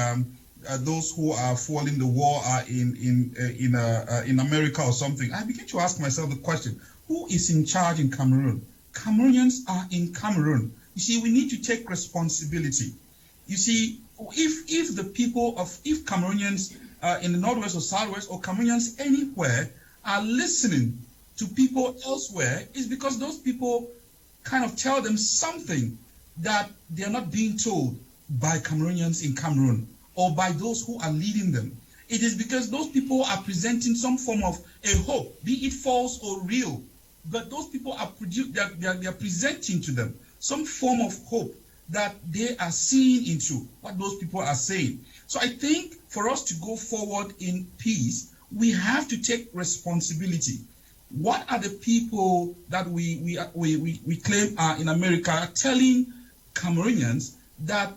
those who are fueling the war are in America or something. I begin to ask myself the question: who is in charge in Cameroon? Cameroonians are in Cameroon. You see, we need to take responsibility. You see, if the people if Cameroonians in the Northwest or Southwest, or Cameroonians anywhere, are listening to people elsewhere, it's because those people kind of tell them something that they are not being told by Cameroonians in Cameroon, or by those who are leading them. It is because those people are presenting some form of a hope, be it false or real, but those people are they are presenting to them some form of hope that they are seeing into what those people are saying. So I think for us to go forward in peace, we have to take responsibility. What are the people that we claim are in America telling Cameroonians that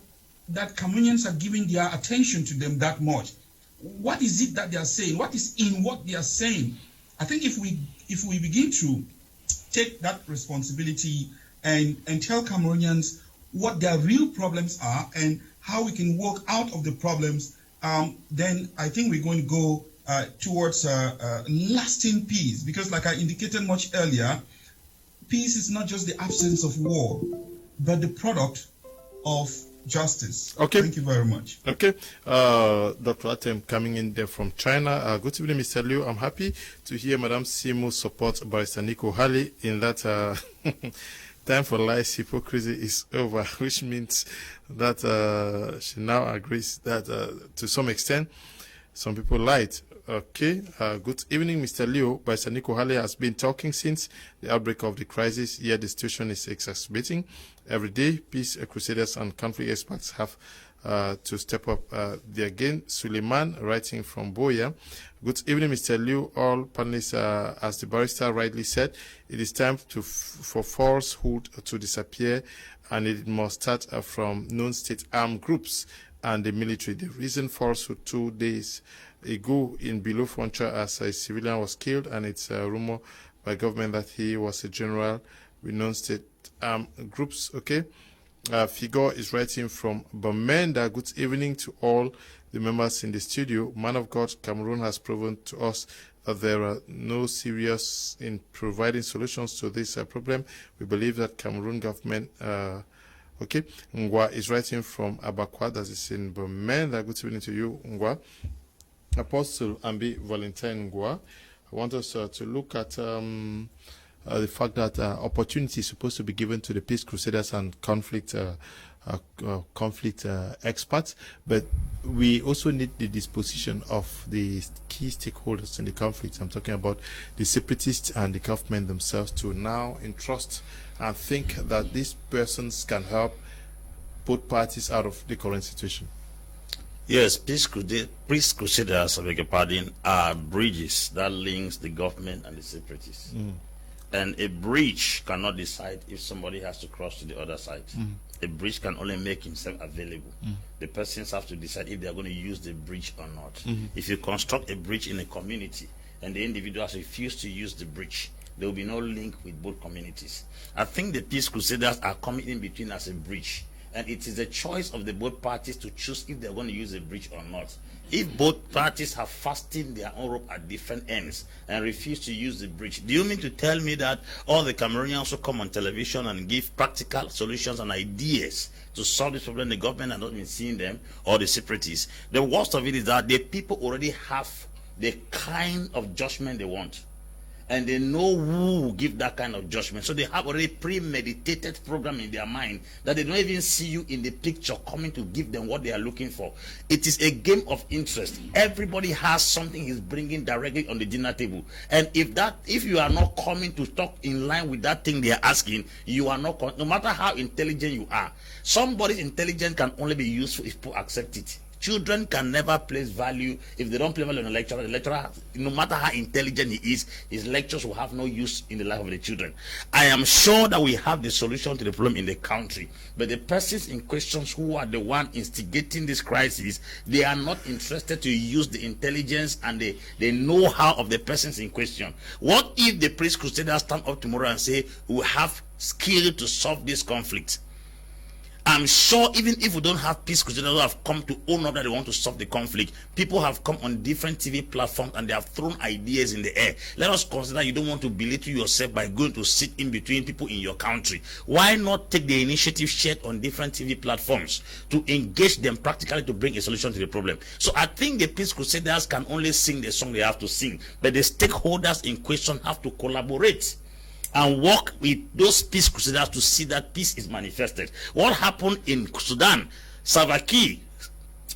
Cameroonians are giving their attention to them that much? What is it that they are saying? What is in what they are saying? I think if we begin to take that responsibility and tell Cameroonians what their real problems are and how we can work out of the problems, then I think we're going to go towards lasting peace. Because like I indicated much earlier, peace is not just the absence of war, but the product of justice. Okay. Thank you very much. Okay. Dr. Atem coming in there from China. Good evening, Mr. Liu. I'm happy to hear Madam Simo support Barrister Nico Halle in that time for lies hypocrisy is over, which means that she now agrees that to some extent some people lied. Okay. Good evening, Mr. Liu. Barrister Nico Halle has been talking since the outbreak of the crisis, yet the situation is exacerbating. Every day, peace Crusaders and conflict experts have to step up there again. Suleiman, writing from Boya. Good evening, Mr. Liu. All panelists, as the barrister rightly said, it is time for falsehood to disappear, and it must start from non-state armed groups and the military. The recent falsehood 2 days ago in Below Frontier, as a civilian was killed, and it's a rumor by government that he was a general with non-state groups. Okay. Figure is writing from Bamenda. Good evening to all the members in the studio. Man of God, Cameroon has proven to us that there are no serious in providing solutions to this problem. We believe that Cameroon government, okay. Ngwa is writing from Ebako, that is in Bamenda. Good evening to you, Ngwa. Apostle Ambe Valentine Ngwa. I want us to look at the fact that opportunity is supposed to be given to the peace crusaders and conflict experts, but we also need the disposition of the key stakeholders in the conflict. I'm talking about the separatists and the government themselves to now entrust and think that these persons can help both parties out of the current situation. Yes, peace crusaders, I beg your pardon, are bridges that links the government and the separatists. And a bridge cannot decide if somebody has to cross to the other side. A bridge can only make himself available. The persons have to decide if they are going to use the bridge or not. If you construct a bridge in a community and the individuals refuse to use the bridge, there will be no link with both communities. I think the peace crusaders are coming in between as a bridge, And it is a choice of the both parties to choose if they're going to use a bridge or not. If both parties have fastened their own rope at different ends and refuse to use the bridge, do you mean to tell me that all the Cameroonians who come on television and give practical solutions and ideas to solve this problem, the government has not been seeing them, or the separatists? The worst of it is that the people already have the kind of judgment they want. And they know who will give that kind of judgment. So they have already premeditated program in their mind that they don't even see you in the picture coming to give them what they are looking for. It is a game of interest. Everybody has something he's bringing directly on the dinner table. And if you are not coming to talk in line with that thing they are asking, you are not, no matter how intelligent you are. Somebody's intelligence can only be useful if people accept it. Children can never place value if they don't play value on a lecturer. The lecturer, no matter how intelligent he is, his lectures will have no use in the life of the children. I am sure that we have the solution to the problem in the country, but the persons in question who are the one instigating this crisis, they are not interested to use the intelligence and the know-how of the persons in question. What if the Peace Crusaders stand up tomorrow and say, we have skill to solve this conflict? I'm sure even if we don't have Peace Crusaders who have come to own up that they want to solve the conflict, people have come on different TV platforms and they have thrown ideas in the air. Let us consider you don't want to belittle yourself by going to sit in between people in your country. Why not take the initiative shared on different TV platforms to engage them practically to bring a solution to the problem? So I think the Peace Crusaders can only sing the song they have to sing, but the stakeholders in question have to collaborate and work with those Peace Crusaders to see that peace is manifested. What happened in Sudan? Salva Kiir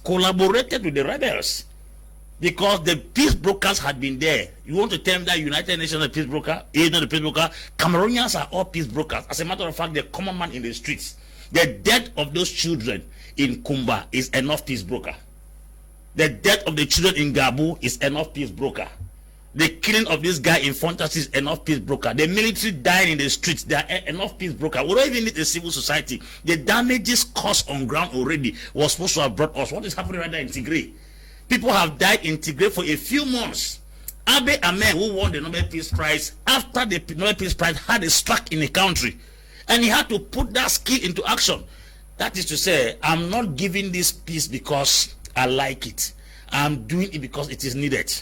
collaborated with the rebels because the peace brokers had been there. You want to tell me that United Nations is a peace broker? Is not a peace broker. Cameroonians are all peace brokers. As a matter of fact, the common man in the streets, the death of those children in Kumba is enough peace broker. The death of the children in Gabu is enough peace broker. The killing of this guy in Fontas is enough peace broker. The military dying in the streets, they are enough peace broker. We don't even need a civil society. The damages caused on ground already was supposed to have brought us. What is happening right now in Tigray? People have died in Tigray for a few months. Ambe, who won the Nobel Peace Prize, after the Nobel Peace Prize had a strike in the country, and he had to put that skill into action. That is to say, I'm not giving this peace because I like it. I'm doing it because it is needed.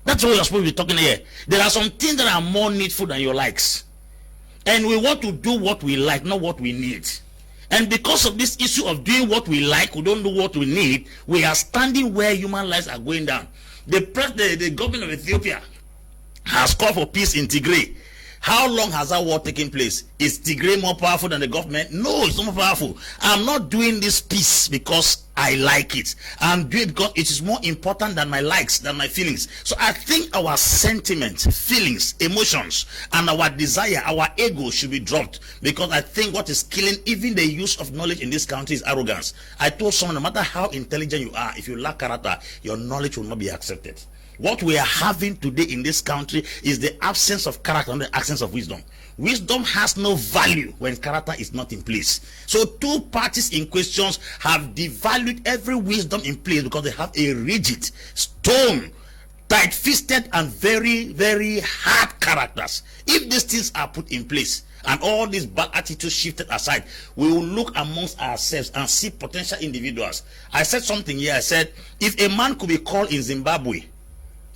That's what you're supposed to be talking here. There are some things that are more needful than your likes. And we want to do what we like, not what we need. And because of this issue of doing what we like, we don't do what we need, we are standing where human lives are going down. The government of Ethiopia has called for peace in Tigray. How long has that war taken place? Is Tigray more powerful than the government? No, it's not more powerful. I'm not doing this peace because I like it. I'm doing it because it is more important than my likes, than my feelings. So I think our sentiments, feelings, emotions, and our desire, our ego should be dropped, because I think what is killing even the use of knowledge in this country is arrogance. I told someone, no matter how intelligent you are, if you lack character, your knowledge will not be accepted. What we are having today in this country is the absence of character and the absence of wisdom. Wisdom has no value when character is not in place. So two parties in questions have devalued every wisdom in place because they have a rigid, stone, tight-fisted, and very, very hard characters. If these things are put in place and all these bad attitudes shifted aside, we will look amongst ourselves and see potential individuals. I said something here. I said, if a man could be called in Zimbabwe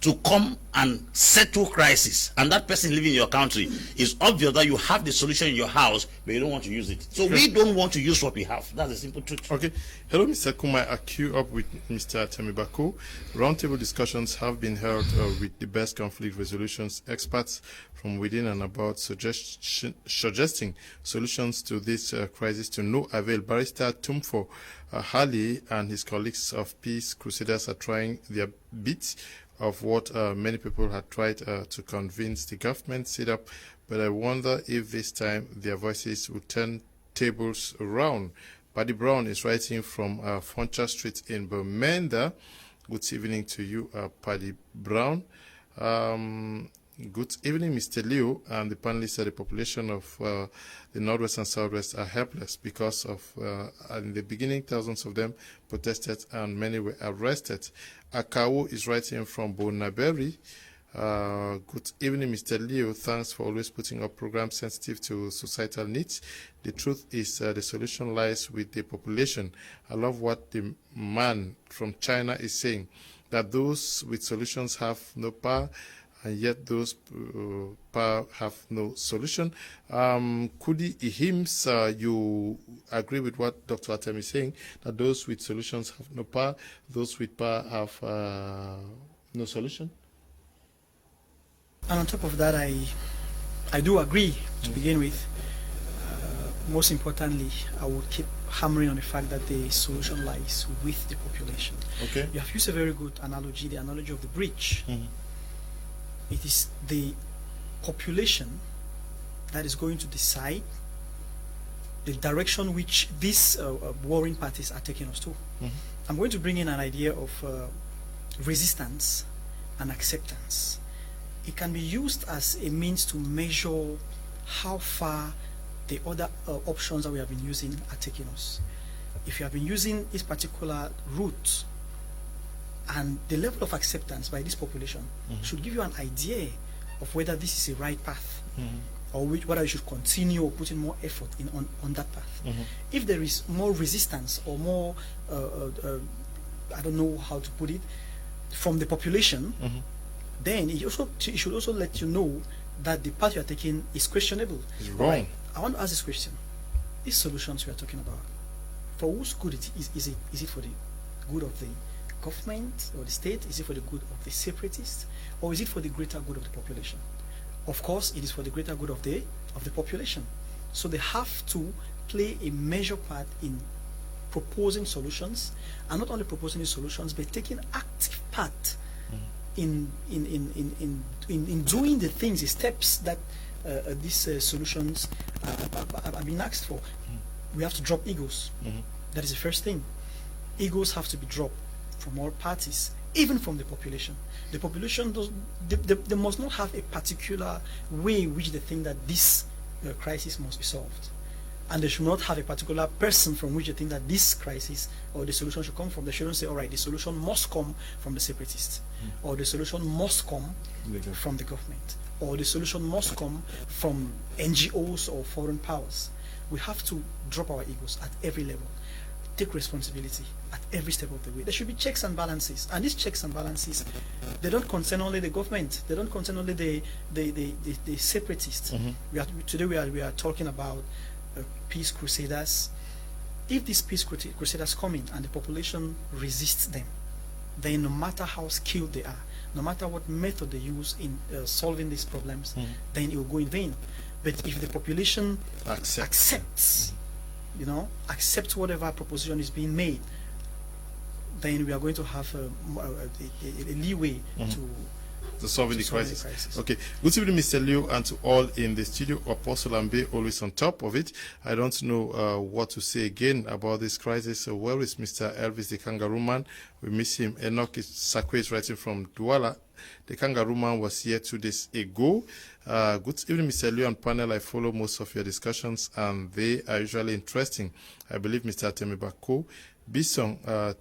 to come and settle crisis, and that person living in your country, is obvious that you have the solution in your house, but you don't want to use it. So we don't want to use what we have. That's the simple truth. Okay. Hello, Mr. Kum. I queue up with Mr. Atem Ebako. Roundtable discussions have been held with the best conflict resolutions experts from within and about, suggesting solutions to this crisis to no avail. Barrister Nico Halle and his colleagues of Peace Crusaders are trying their bit of what many people had tried to convince the government set up, but I wonder if this time their voices will turn tables around. Paddy Brown is writing from Foncha Street in Bamenda. Good evening to you, Paddy Brown. Good evening, Mr. Leo, and the panelists. The population of the Northwest and Southwest are helpless because of, in the beginning, thousands of them protested and many were arrested. Akawo is writing from Bonaberi. Good evening, Mr. Leo. Thanks for always putting up programs sensitive to societal needs. The truth is the solution lies with the population. I love what the man from China is saying, that those with solutions have no power, and yet those power have no solution. Kudi, Ihims, you agree with what Dr. Atem is saying, that those with solutions have no power, those with power have no solution? And on top of that, I do agree to begin with. Most importantly, I would keep hammering on the fact that the solution lies with the population. Okay. You have used a very good analogy, the analogy of the bridge. It is the population that is going to decide the direction which these warring parties are taking us to. I'm going to bring in an idea of resistance and acceptance. It can be used as a means to measure how far the other options that we have been using are taking us. If you have been using this particular route, and the level of acceptance by this population should give you an idea of whether this is a right path, or whether you should continue or put in more effort on that path. If there is more resistance or more, I don't know how to put it, from the population, then it should also let you know that the path you are taking is questionable. It's wrong. Right. I want to ask this question. These solutions we are talking about, for whose good is it? Is it for the good of the government or the state? Is it for the good of the separatists? Or is it for the greater good of the population? Of course, it is for the greater good of the population. So they have to play a major part in proposing solutions, and not only proposing the solutions, but taking active part in doing the things, the steps that these solutions are being asked for. We have to drop egos. That is the first thing. Egos have to be dropped from all parties, even from the population. The population they must not have a particular way in which they think that this crisis must be solved. And they should not have a particular person from which they think that this crisis or the solution should come from. They shouldn't say, all right, the solution must come from the separatists, or the solution must come from the government, or the solution must come from NGOs or foreign powers. We have to drop our egos at every level, take responsibility at every step of the way. There should be checks and balances, and these checks and balances, they don't concern only the government, they don't concern only the separatists. Today we are talking about peace crusaders. If these peace crusaders come in and the population resists them, then no matter how skilled they are, no matter what method they use in solving these problems, then it will go in vain. But if the population accepts whatever proposition is being made, then we are going to have a leeway to solving the crisis. Okay. Good evening, Mr. Liu, and to all in the studio. Apostle Ambe, always on top of it. I don't know what to say again about this crisis. So where is Mr. Elvis, the kangaroo man? We miss him. Enoch Sakwe is writing from Douala. The kangaroo man was here 2 days ago. Good evening, Mr. Liu and panel. I follow most of your discussions, and they are usually interesting. I believe Mr. Atem Ebako Bison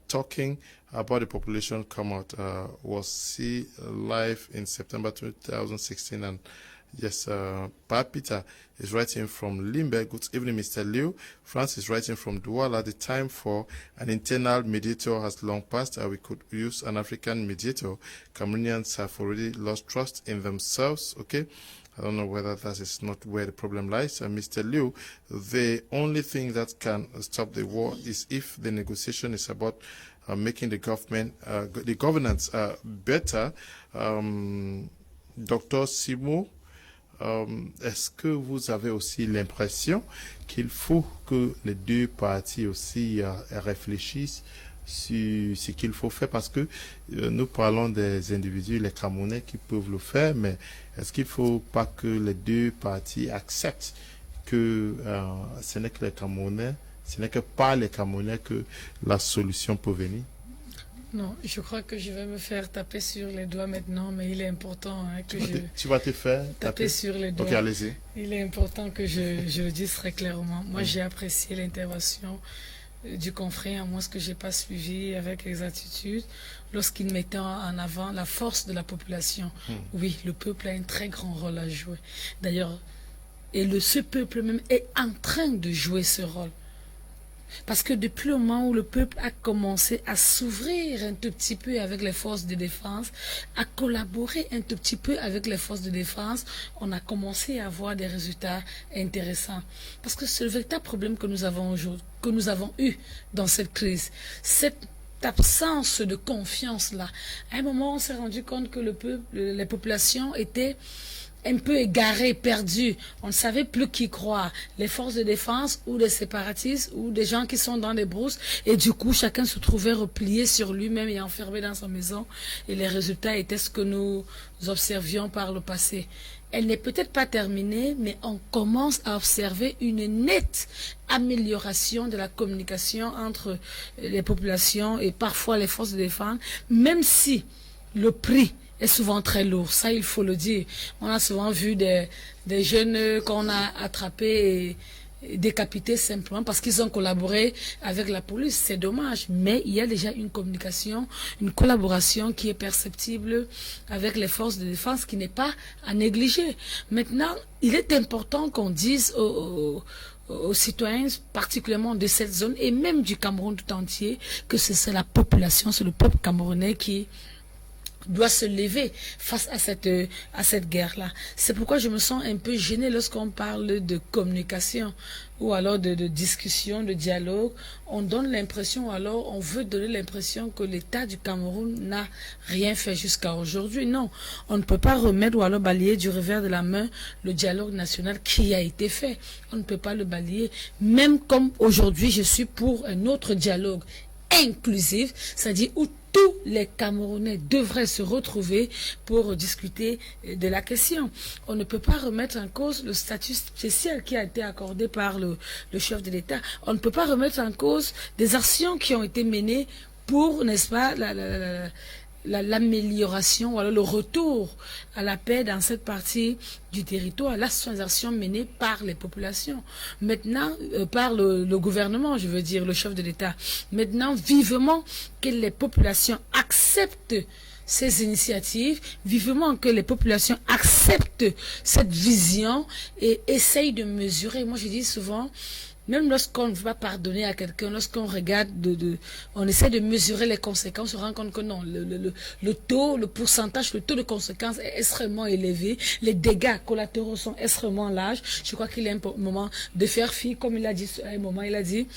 talking about the population come out was live in September 2016, and yes, Pat Peter is writing from Limbe. Good evening, Mr. Liu. France is writing from Douala. The time for an internal mediator has long passed. We could use an African mediator. Cameroonians have already lost trust in themselves. Okay. I don't know whether that is not where the problem lies. Mr. Liu, the only thing that can stop the war is if the negotiation is about making the governance better. Dr. Simo, est-ce que vous avez aussi l'impression qu'il faut que les deux parties aussi réfléchissent sur ce qu'il faut faire, parce que nous parlons des individus, les Camerounais qui peuvent le faire, mais est-ce qu'il ne faut pas que les deux parties acceptent que ce n'est que les Camerounais, ce n'est que par les Camerounais que la solution peut venir? Non, je crois que je vais me faire taper sur les doigts maintenant, mais il est important que tu vas te faire taper sur les doigts. Ok, allez-y. Il est important que je le dise très clairement. Moi, j'ai apprécié l'intervention du confrère, moi ce que j'ai pas suivi avec exactitude, lorsqu'il mettait en avant la force de la population. Oui, le peuple a un très grand rôle à jouer. D'ailleurs, ce peuple même est en train de jouer ce rôle. Parce que depuis le moment où le peuple a commencé à s'ouvrir un tout petit peu avec les forces de défense, à collaborer un tout petit peu avec les forces de défense, on a commencé à avoir des résultats intéressants. Parce que c'est le véritable problème que nous avons aujourd'hui, que nous avons eu dans cette crise. Cette absence de confiance-là. À un moment, on s'est rendu compte que le peuple, les populations étaient un peu égaré, perdu. On ne savait plus qui croire. Les forces de défense ou les séparatistes ou des gens qui sont dans les brousses. Et du coup, chacun se trouvait replié sur lui-même et enfermé dans sa maison. Et les résultats étaient ce que nous observions par le passé. Elle n'est peut-être pas terminée, mais on commence à observer une nette amélioration de la communication entre les populations et parfois les forces de défense, même si le prix est souvent très lourd, ça il faut le dire. On a souvent vu des jeunes qu'on a attrapés et décapités simplement parce qu'ils ont collaboré avec la police. C'est dommage, mais il y a déjà une communication, une collaboration qui est perceptible avec les forces de défense qui n'est pas à négliger. Maintenant, il est important qu'on dise aux citoyens, particulièrement de cette zone et même du Cameroun tout entier, que c'est la population, c'est le peuple camerounais qui doit se lever face à cette guerre-là. C'est pourquoi je me sens un peu gênée lorsqu'on parle de communication ou alors de discussion, de dialogue. On donne l'impression, alors on veut donner l'impression que l'État du Cameroun n'a rien fait jusqu'à aujourd'hui. Non, on ne peut pas remettre ou alors balayer du revers de la main le dialogue national qui a été fait. On ne peut pas le balayer. Même comme aujourd'hui, je suis pour un autre dialogue inclusif, c'est-à-dire où tous les Camerounais devraient se retrouver pour discuter de la question. On ne peut pas remettre en cause le statut spécial qui a été accordé par le chef de l'État. On ne peut pas remettre en cause des actions qui ont été menées pour, n'est-ce pas, l'amélioration, alors le retour à la paix dans cette partie du territoire. Là, ce sont des actions menées par les populations. Maintenant, par le gouvernement, je veux dire, le chef de l'État. Maintenant, vivement que les populations acceptent ces initiatives, vivement que les populations acceptent cette vision et essayent de mesurer. Moi, je dis souvent, même lorsqu'on ne veut pas pardonner à quelqu'un, lorsqu'on regarde, on essaie de mesurer les conséquences, on se rend compte que non, le taux de conséquences est extrêmement élevé, les dégâts collatéraux sont extrêmement larges. Je crois qu'il est un moment de faire fi, comme il a dit à un moment, il a dit,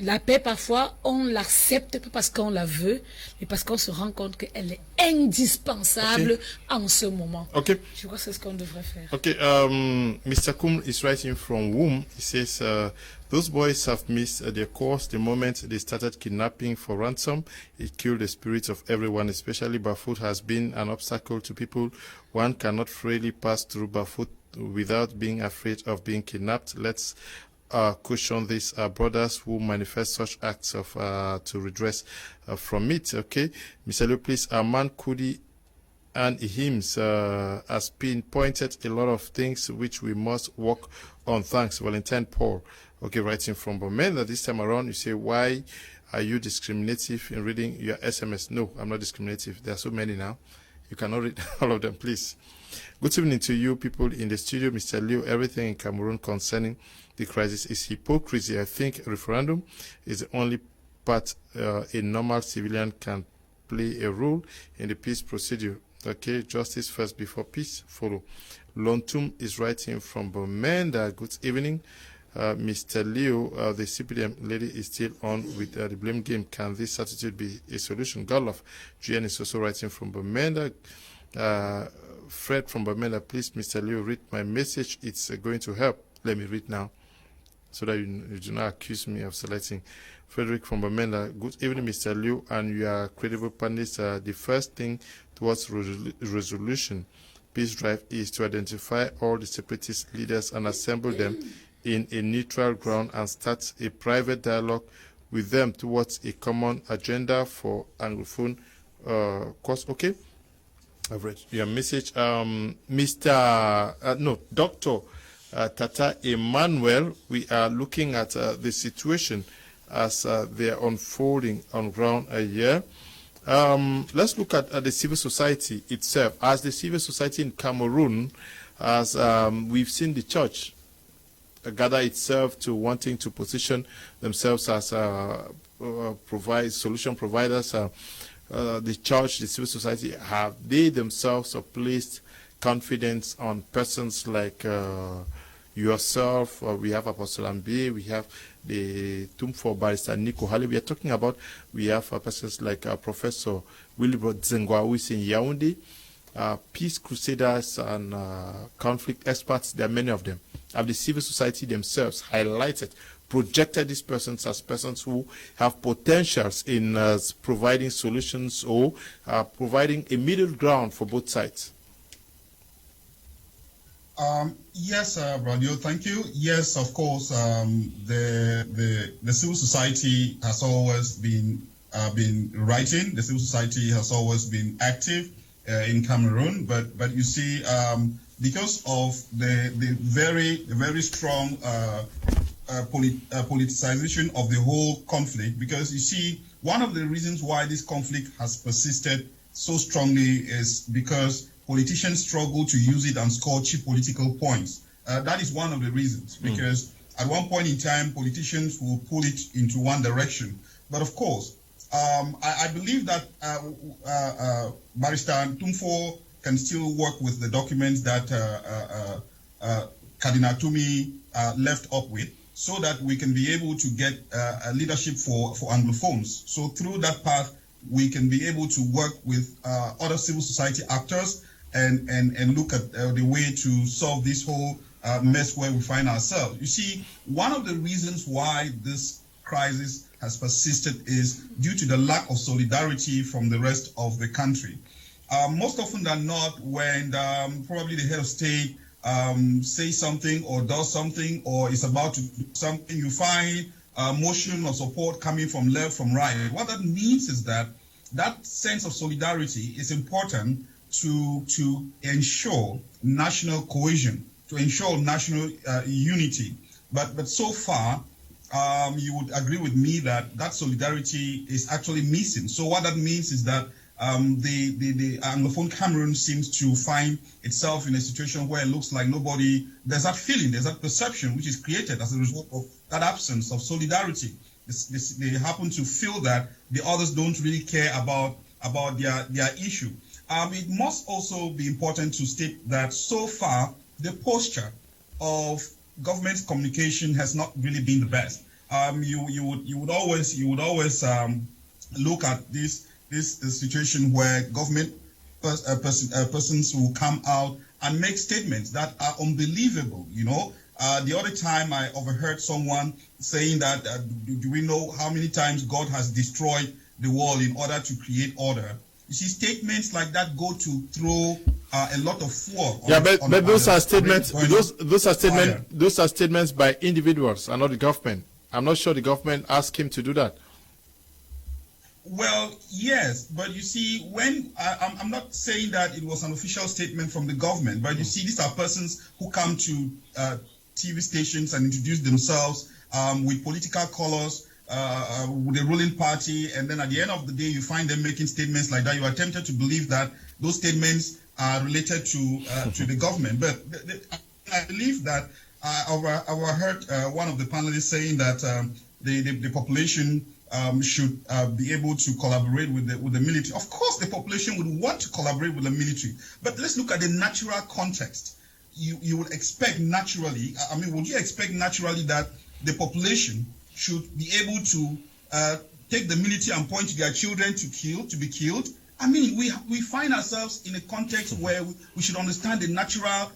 la paix, parfois, on l'accepte pas parce qu'on la veut, mais parce qu'on se rend compte qu'elle est indispensable en ce moment. Okay. Je crois que c'est ce qu'on devrait faire. Okay, Mr. Kum is writing from Womb. He says, those boys have missed their course the moment they started kidnapping for ransom. It killed the spirits of everyone, especially Bafut has been an obstacle to people. One cannot freely pass through Bafut without being afraid of being kidnapped. Let's caution these brothers who manifest such acts of to redress from it. Okay, Mr. Leo, please, man Kudi and Ihims has pinpointed a lot of things which we must work on. Thanks, Valentine Paul. Okay, writing from Bomenda. This time around, you say, why are you discriminative in reading your SMS? No, I'm not discriminative. There are so many now. You cannot read all of them, please. Good evening to you people in the studio. Mr. Leo, everything in Cameroon concerning the crisis is hypocrisy. I think a referendum is the only part a normal civilian can play a role in the peace procedure. Okay, justice first before peace follow. Lontum is writing from Bomenda. Good evening. Mr. Leo, the CPDM lady is still on with the blame game. Can this attitude be a solution? Godlove GN is also writing from Bomenda. Fred from Bomenda, please, Mr. Leo, read my message. It's going to help. Let me read now so that you do not accuse me of selecting. Frederick from Bomenda, good evening, Mr. Leo, and your credible panelists. The first thing towards resolution peace drive is to identify all the separatist leaders and assemble them in a neutral ground and start a private dialogue with them towards a common agenda for Anglophone cause. Okay, I've read your message. Dr. Tata Emmanuel, we are looking at the situation as they are unfolding on ground here. Let's look at the civil society itself. As the civil society in Cameroon, as we've seen the church gather itself to wanting to position themselves as solution providers. The church, the civil society, have they themselves placed confidence on persons like yourself? We have Apostle Ambe, we have the Tumfo barrister Nico Halle. We are talking about, we have persons like Professor Willibrod Ngwa, who is in Yaoundé, peace crusaders and conflict experts. There are many of them. Have the civil society themselves highlighted, projected these persons as persons who have potentials in providing solutions or providing a middle ground for both sides? Yes, Bradio, thank you. Yes, of course, the civil society has always been writing. The civil society has always been active in Cameroon, but you see, because of the very strong politicization of the whole conflict, because you see, one of the reasons why this conflict has persisted so strongly is because politicians struggle to use it and score cheap political points. That is one of the reasons, because at one point in time, politicians will pull it into one direction. But of course, I believe that Barrister Tumfo can still work with the documents that Cardinal Tumi left up with, so that we can be able to get a leadership for Anglophones. So through that path, we can be able to work with other civil society actors and look at the way to solve this whole mess where we find ourselves. You see, one of the reasons why this crisis has persisted is due to the lack of solidarity from the rest of the country. Most often than not, when probably the head of state says something or does something or is about to do something, you find motion of support coming from left, from right. What that means is that that sense of solidarity is important to ensure national cohesion, to ensure national unity. But so far, you would agree with me that that solidarity is actually missing. So what that means is that the Anglophone Cameroon seems to find itself in a situation where it looks like nobody, there's that feeling, there's that perception which is created as a result of that absence of solidarity. They happen to feel that the others don't really care about their issue. It must also be important to state that so far, the posture of government communication has not really been the best. You would always look at this situation where government persons will come out and make statements that are unbelievable. You know, the other time I overheard someone saying that do we know how many times God has destroyed the world in order to create order? You see, statements like that go to throw a lot of fuel. But those are statements. Those are statements by individuals and not the government. I'm not sure the government asked him to do that. Well, yes, but you see, when I'm not saying that it was an official statement from the government, but you see, these are persons who come to TV stations and introduce themselves with political colors, with the ruling party, and then at the end of the day, you find them making statements like that. You are tempted to believe that those statements are related to the government. But I believe that I overheard one of the panelists saying that the population should be able to collaborate with the military. Of course, the population would want to collaborate with the military, but let's look at the natural context. You would expect naturally, would you expect naturally that the population should be able to take the military and point to their children to be killed? I mean, we find ourselves in a context where we should understand the natural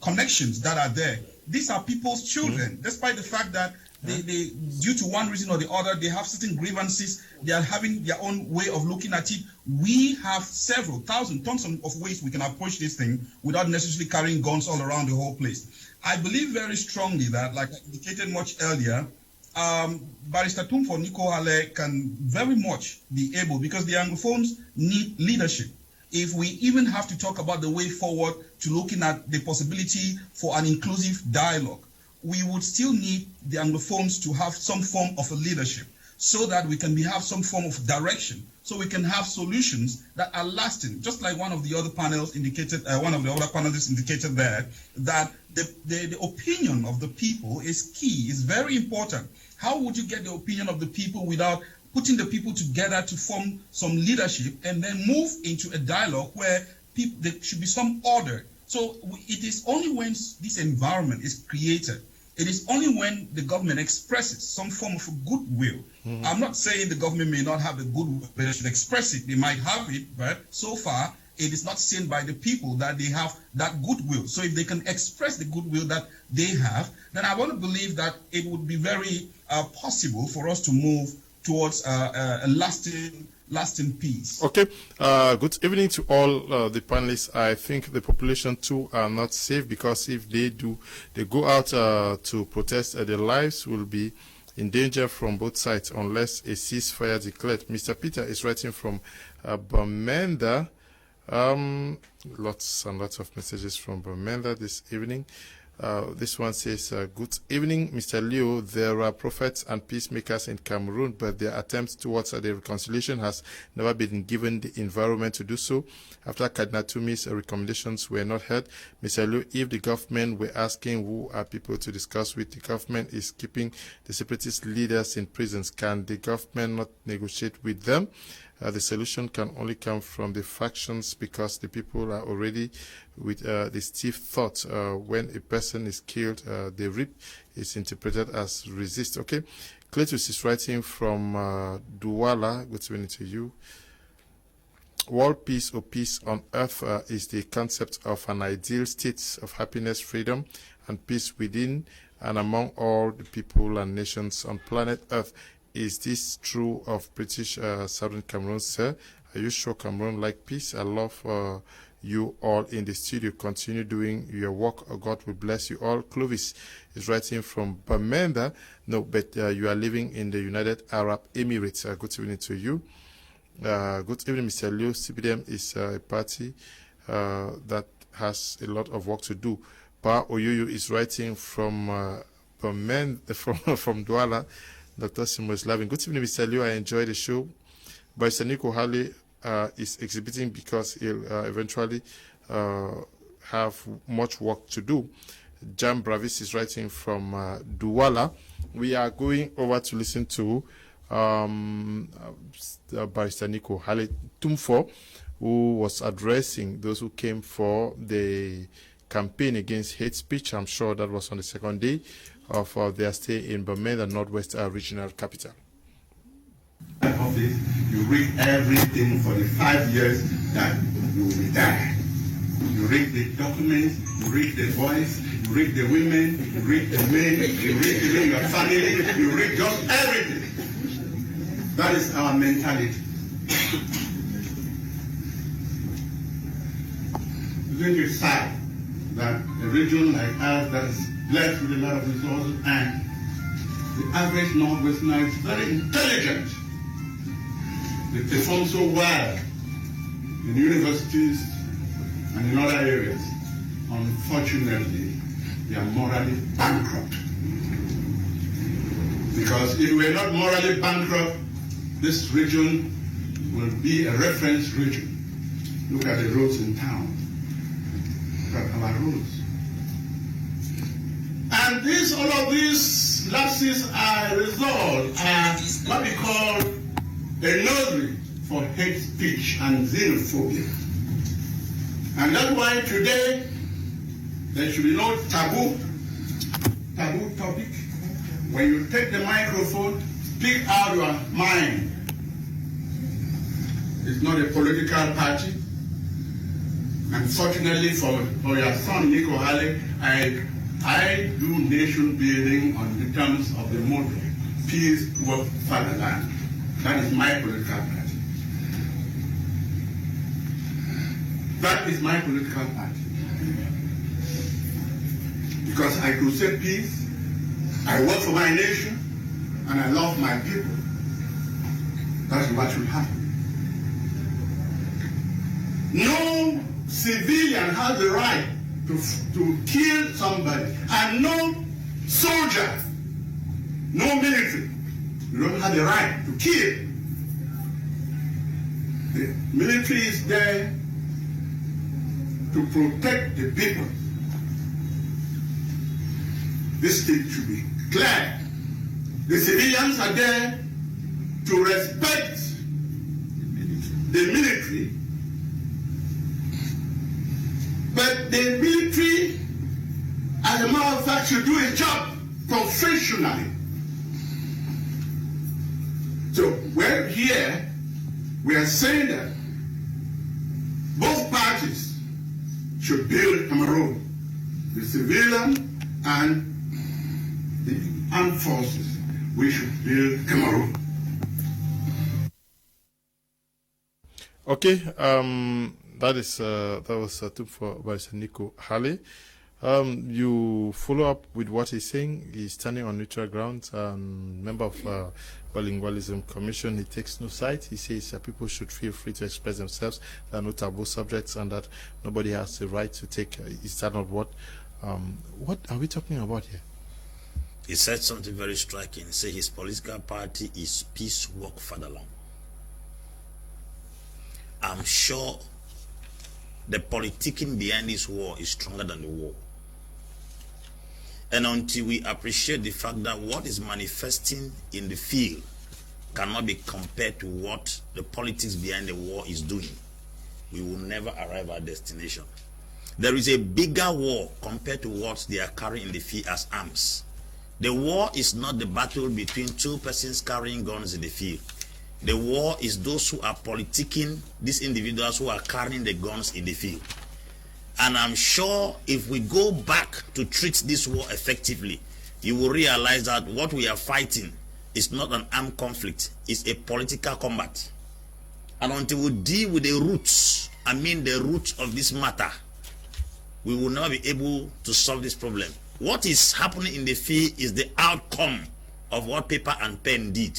connections that are there. These are people's children, despite the fact that they, due to one reason or the other, they have certain grievances. They are having their own way of looking at it. We have several tons of ways we can approach this thing without necessarily carrying guns all around the whole place. I believe very strongly that, like I indicated much earlier, Barrister Tumfo Nico Halle can very much be able, because the Anglophones need leadership. If we even have to talk about the way forward to looking at the possibility for an inclusive dialogue, we would still need the Anglophones to have some form of a leadership so that we can have some form of direction, so we can have solutions that are lasting. Just like one of the other panels indicated, one of the other panelists indicated there, that the opinion of the people is key, is very important. How would you get the opinion of the people without putting the people together to form some leadership and then move into a dialogue where there should be some order? So it is only when this environment is created, it is only when the government expresses some form of goodwill. Mm-hmm. I'm not saying the government may not have a goodwill, but they should express it. They might have it, but so far it is not seen by the people that they have that goodwill. So if they can express the goodwill that they have, then I want to believe that it would be very possible for us to move towards a lasting peace. Okay. Good evening to all the panelists. I think the population too are not safe, because if they go out to protest, their lives will be in danger from both sides unless a ceasefire declared. Mr. Peter is writing from Bamenda. Lots and lots of messages from Bamenda this evening. This one says, good evening, Mr. Leo. There are prophets and peacemakers in Cameroon, but their attempts towards the reconciliation has never been given the environment to do so. After Kadnatumi's recommendations were not heard, Mr. Leo, if the government were asking who are people to discuss with, the government is keeping the separatist leaders in prisons. Can the government not negotiate with them? The solution can only come from the factions, because the people are already with the stiff thought. When a person is killed, the rip is interpreted as resist. Okay. Cletus is writing from Douala. Good evening to you. World peace or peace on earth is the concept of an ideal state of happiness, freedom, and peace within and among all the people and nations on planet Earth. Is this true of British Southern Cameroon, sir? Are you sure Cameroon like peace? I love you all in the studio. Continue doing your work. God will bless you all. Clovis is writing from Bamenda. No, but you are living in the United Arab Emirates. Good evening to you. Good evening, Mr. Leo. CPDM is a party that has a lot of work to do. Pa Oyuyu is writing from Bamenda, from Douala. Dr. Simo is laughing. Good evening, Mr. Leo. I enjoy the show. But Mr. Nico Halle is exhibiting because he'll eventually have much work to do. Jam Bravis is writing from Douala. We are going over to listen to Barrister Nico Halle Tumfo, who was addressing those who came for the campaign against hate speech. I'm sure that was on the second day of their stay in Bamenda, Northwest Regional Capital. Office, you read everything for the 5 years that you will die. You read the documents, you read the voice, you read the women, you read the men, you read your family, you read just everything. That is our mentality. Isn't it sad that a region like ours that is blessed with a lot of resources, and the average Northwesterner is very intelligent. They perform so well in universities and in other areas. Unfortunately, they are morally bankrupt. Because if we are not morally bankrupt, this region will be a reference region. Look at the roads in town. Look at our roads. And all of these lapses are resolved as what we call a nursery for hate speech and xenophobia. And that's why today there should be no taboo topic. When you take the microphone, speak out your mind. It's not a political party. Unfortunately for your son, Nico Halle, I do nation building on the terms of the motto, peace, work, fatherland. That is my political party. That is my political party. Because I crusade peace, I work for my nation, and I love my people. That's what should happen. No civilian has the right to kill somebody, and no soldier, no military. You don't have the right to kill. The military is there to protect the people. This thing should be clear. The civilians are there to respect the military, but the military, as a matter of fact, should do its job professionally. So we're here, we are saying that both parties should build Cameroon, the civilian and the armed forces. We should build Cameroon. Okay, that was a tip for Vice Nico Halle. You follow up with what he's saying. He's standing on neutral ground. Member of Bilingualism Commission. He takes no side. He says that people should feel free to express themselves. There are no taboo subjects, and that nobody has the right to take his stand on what are we talking about here? He said something very striking. He said his political party is Peace Walk Fatherland. I'm sure the politicking behind this war is stronger than the war. And until we appreciate the fact that what is manifesting in the field cannot be compared to what the politics behind the war is doing, we will never arrive at destination. There is a bigger war compared to what they are carrying in the field as arms. The war is not the battle between two persons carrying guns in the field. The war is those who are politicking, these individuals who are carrying the guns in the field. And I'm sure if we go back to treat this war effectively, you will realize that what we are fighting is not an armed conflict, it's a political combat. And until we deal with the roots, the roots of this matter, we will not be able to solve this problem. What is happening in the field is the outcome of what paper and pen did.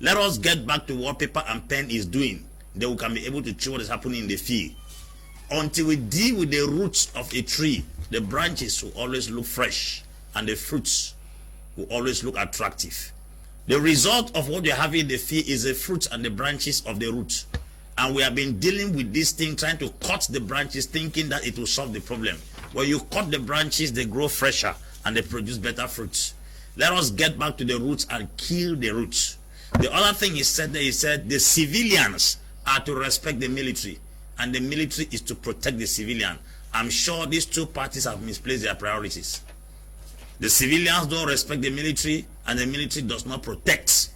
Let us get back to what paper and pen is doing. Then we can be able to see what is happening in the field. Until we deal with the roots of a tree, the branches will always look fresh and the fruits will always look attractive. The result of what you're having in the field is the fruits and the branches of the roots. And we have been dealing with this thing, trying to cut the branches, thinking that it will solve the problem. When you cut the branches, they grow fresher and they produce better fruits. Let us get back to the roots and kill the roots. The other thing he said there, he said the civilians are to respect the military and the military is to protect the civilian. I'm sure these two parties have misplaced their priorities. The civilians don't respect the military and the military does not protect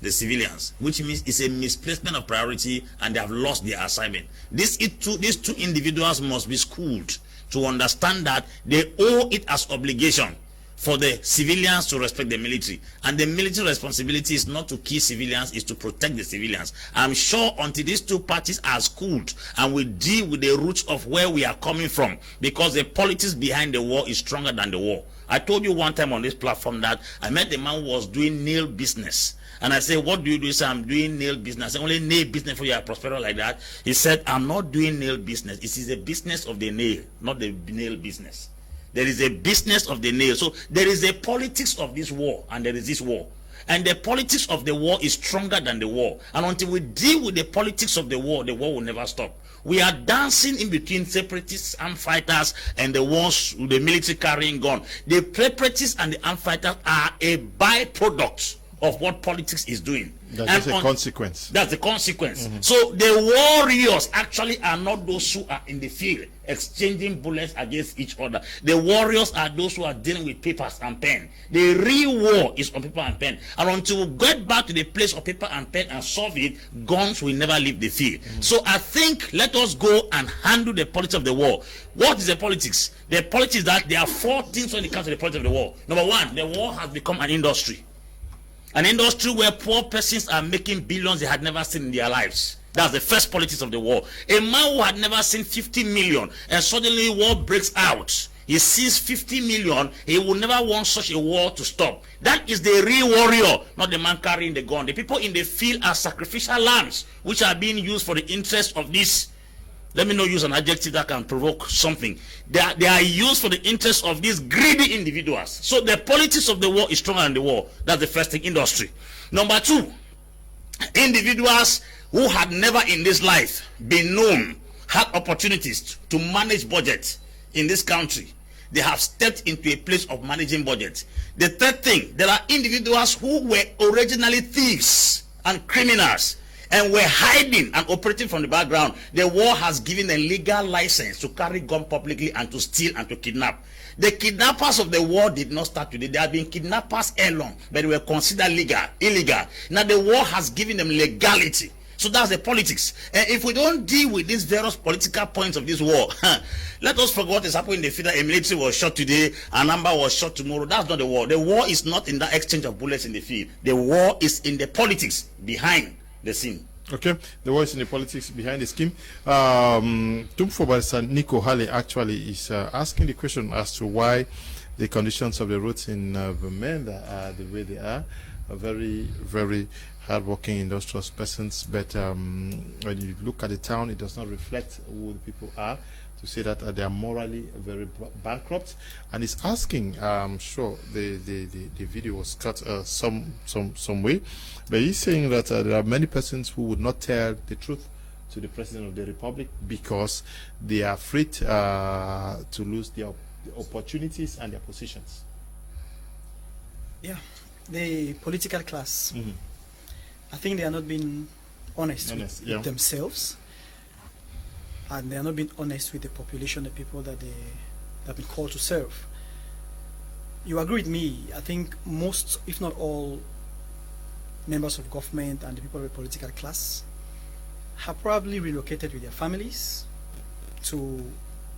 the civilians, which means it's a misplacement of priority and they have lost their assignment. These two individuals must be schooled to understand that they owe it as obligation for the civilians to respect the military, and the military responsibility is not to kill civilians, is to protect the civilians. I'm sure until these two parties are schooled and we deal with the roots of where we are coming from, because the politics behind the war is stronger than the war. I told you one time on this platform that I met a man who was doing nail business. And I said, what do you do? He said, I'm doing nail business. I said, only nail business for you are prosperous like that? He said, I'm not doing nail business. It is a business of the nail, not the nail business. There is a business of the nail. So there is a politics of this war, and there is this war. And the politics of the war is stronger than the war. And until we deal with the politics of the war will never stop. We are dancing in between separatists, armed fighters, and the ones with the military carrying gun. The separatists and the armed fighters are a byproduct of what politics is doing. That's a consequence. That's the consequence. Mm-hmm. So the warriors actually are not those who are in the field exchanging bullets against each other. The warriors are those who are dealing with papers and pen. The real war is on paper and pen. And until we get back to the place of paper and pen and solve it, guns will never leave the field. Mm-hmm. So I think let us go and handle the politics of the war. What is the politics? The politics is that there are four things when it comes to the politics of the war. Number one, the war has become an industry. An industry where poor persons are making billions they had never seen in their lives. That's the first politics of the war. A man who had never seen 50 million and suddenly war breaks out. He sees 50 million. He will never want such a war to stop. That is the real warrior, not the man carrying the gun. The people in the field are sacrificial lambs which are being used for the interest of this let me not use an adjective that can provoke something. They are used for the interest of these greedy individuals. So the politics of the war is stronger than the war. That's the first thing, industry. Number two, individuals who had never in this life been known, had opportunities to manage budget in this country. They have stepped into a place of managing budget. The third thing, there are individuals who were originally thieves and criminals and were hiding and operating from the background. The war has given them legal license to carry gun publicly and to steal and to kidnap. The kidnappers of the war did not start today. They have been kidnappers long, but they were considered illegal. Now the war has given them legality. So that's the politics. And if we don't deal with these various political points of this war, let us forget what is happening in the field. A military was shot today, a number was shot tomorrow. That's not the war. The war is not in that exchange of bullets in the field. The war is in the politics behind the scene. Okay, the war is in the politics behind the scheme. Tumfobarisa Nico Halle actually is asking the question as to why the conditions of the roads in Bamenda are the way they are. Very, very hard-working industrious persons, but when you look at the town, it does not reflect who the people are. To say that they are morally very bankrupt, and he's asking. I'm sure the video was cut some way, but he's saying that there are many persons who would not tell the truth to the President of the Republic because they are afraid to lose their opportunities and their positions. Yeah, the political class. I think they are not being honest with themselves, and they are not being honest with the population, the people that they have been called to serve. You agree with me? I think most, if not all, members of government and the people of the political class have probably relocated with their families to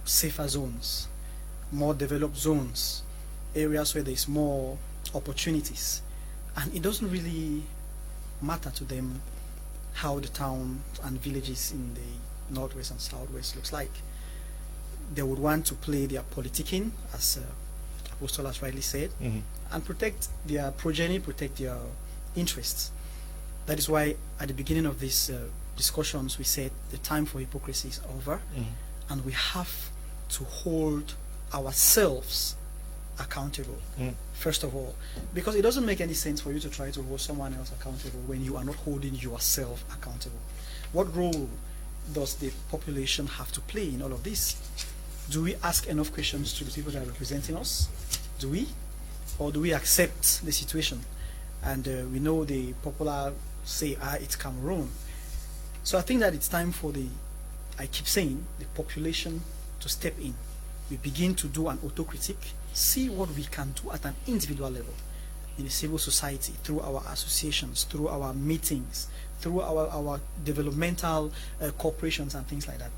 safer zones, more developed zones, areas where there's more opportunities, and it doesn't really matter to them how the town and villages in the northwest and southwest looks like. They would want to play their politicking, as Apostle has rightly said, and protect their progeny, protect their interests. That is why at the beginning of these discussions we said the time for hypocrisy is over, and we have to hold ourselves accountable, first of all, because it doesn't make any sense for you to try to hold someone else accountable when you are not holding yourself accountable. What role does the population have to play in all of this? Do we ask enough questions to the people that are representing us? Do we? Or do we accept the situation? And we know the popular say, it's Cameroon. So I think that it's time for I keep saying, the population to step in. We begin to do an autocritic, see what we can do at an individual level in the civil society, through our associations, through our meetings, through our developmental corporations and things like that.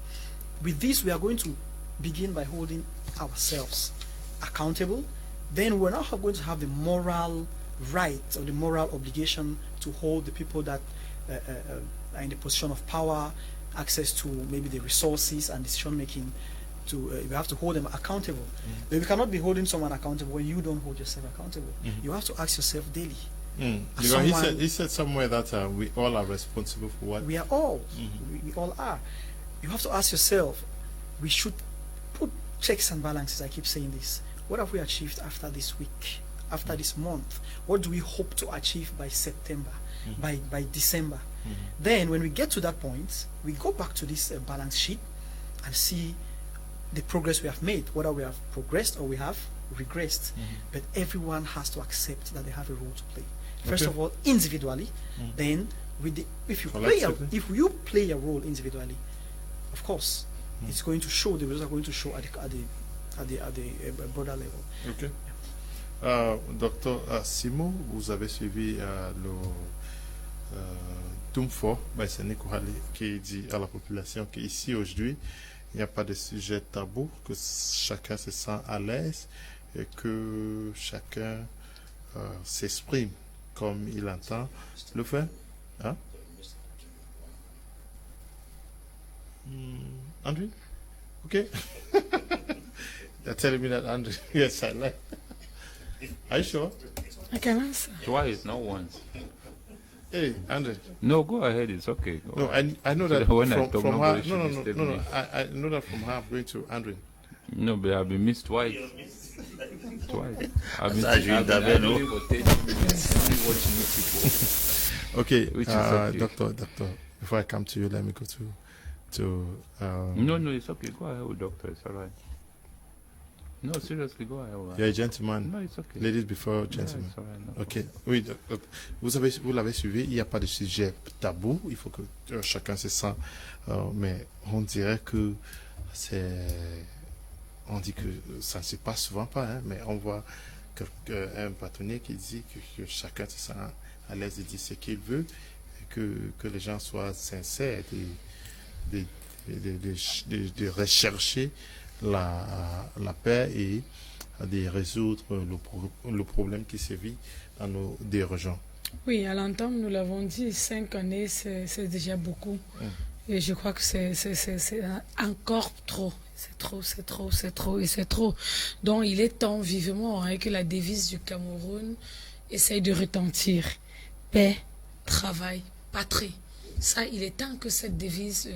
With this, we are going to begin by holding ourselves accountable. Then we're now going to have the moral right or the moral obligation to hold the people that are in the position of power, access to maybe the resources and decision making. We have to hold them accountable. But we cannot be holding someone accountable when you don't hold yourself accountable. You have to ask yourself daily. Because he said somewhere that we all are responsible for what? We are all. We all are. You have to ask yourself, we should put checks and balances. I keep saying this. What have we achieved after this week, after this month? What do we hope to achieve by September, by December? Then when we get to that point, we go back to this balance sheet and see the progress we have made, whether we have progressed or we have regressed. But everyone has to accept that they have a role to play. First of all, individually. Then, if you play a role individually, of course, it's going to show. The results are going to show at the broader level. Okay. Docteur Simo, vous avez suivi le Tumfo, c'est Nico Halle qui dit à la population qu'ici aujourd'hui, il n'y a pas de sujet tabou, que chacun se sent à l'aise et que chacun s'exprime comme il entend le faire. Hein? Andrin? Okay. They're telling me that Andrin, yes, I like. Are you sure? I can answer. Twice, not once. Hey, Andrin. No, go ahead. It's okay. Go No, ahead. I know that When I from talk, her. nobody No, should disturb me. I know that from her. I'm going to Andrin. No, but I've been missed twice. Twice. I've been That's how you intervene, no? for 30 minutes only watching you people. Okay, Which is okay. doctor. Before I come to you, let me go to. No, it's okay. Go ahead with doctor. It's all right. No, seriously, go ahead. You're a gentleman. No, it's okay. Ladies before Yeah, gentlemen. it's all right, no Ok. Oui, vous l'avez suivi. Il n'y a pas de sujet tabou. Il faut que chacun se sente. Mais on dirait que on dit que ça ne se passe souvent pas, hein, mais on voit un partenaire qui dit que chacun se sent à l'aise de dire ce qu'il veut, et que les gens soient sincères de rechercher la paix et de résoudre le problème qui se vit dans nos deux régions. Oui, à l'entendre, nous l'avons dit, 5 années, c'est déjà beaucoup. Et je crois que c'est encore trop. C'est trop. Donc il est temps vivement que la devise du Cameroun essaye de retentir. Paix, travail, patrie. Ça, il est temps que cette devise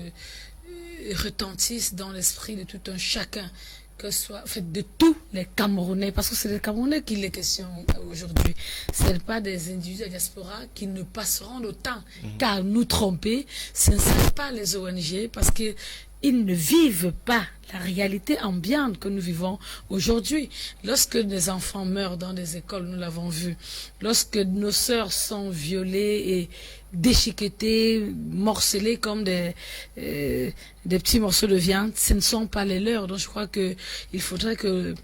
retentisse dans l'esprit de tout un chacun, que ce soit fait de tous les Camerounais, parce que c'est les Camerounais qu'il est question aujourd'hui. Ce n'est pas des individus de la diaspora qui ne passeront le temps qu'à nous tromper. Ce ne sont pas les ONG, parce que ils ne vivent pas la réalité ambiante que nous vivons aujourd'hui. Lorsque des enfants meurent dans des écoles, nous l'avons vu. Lorsque nos sœurs sont violées et déchiquetées, morcelées comme des petits morceaux de viande, ce ne sont pas les leurs. Donc je crois qu'il faudrait que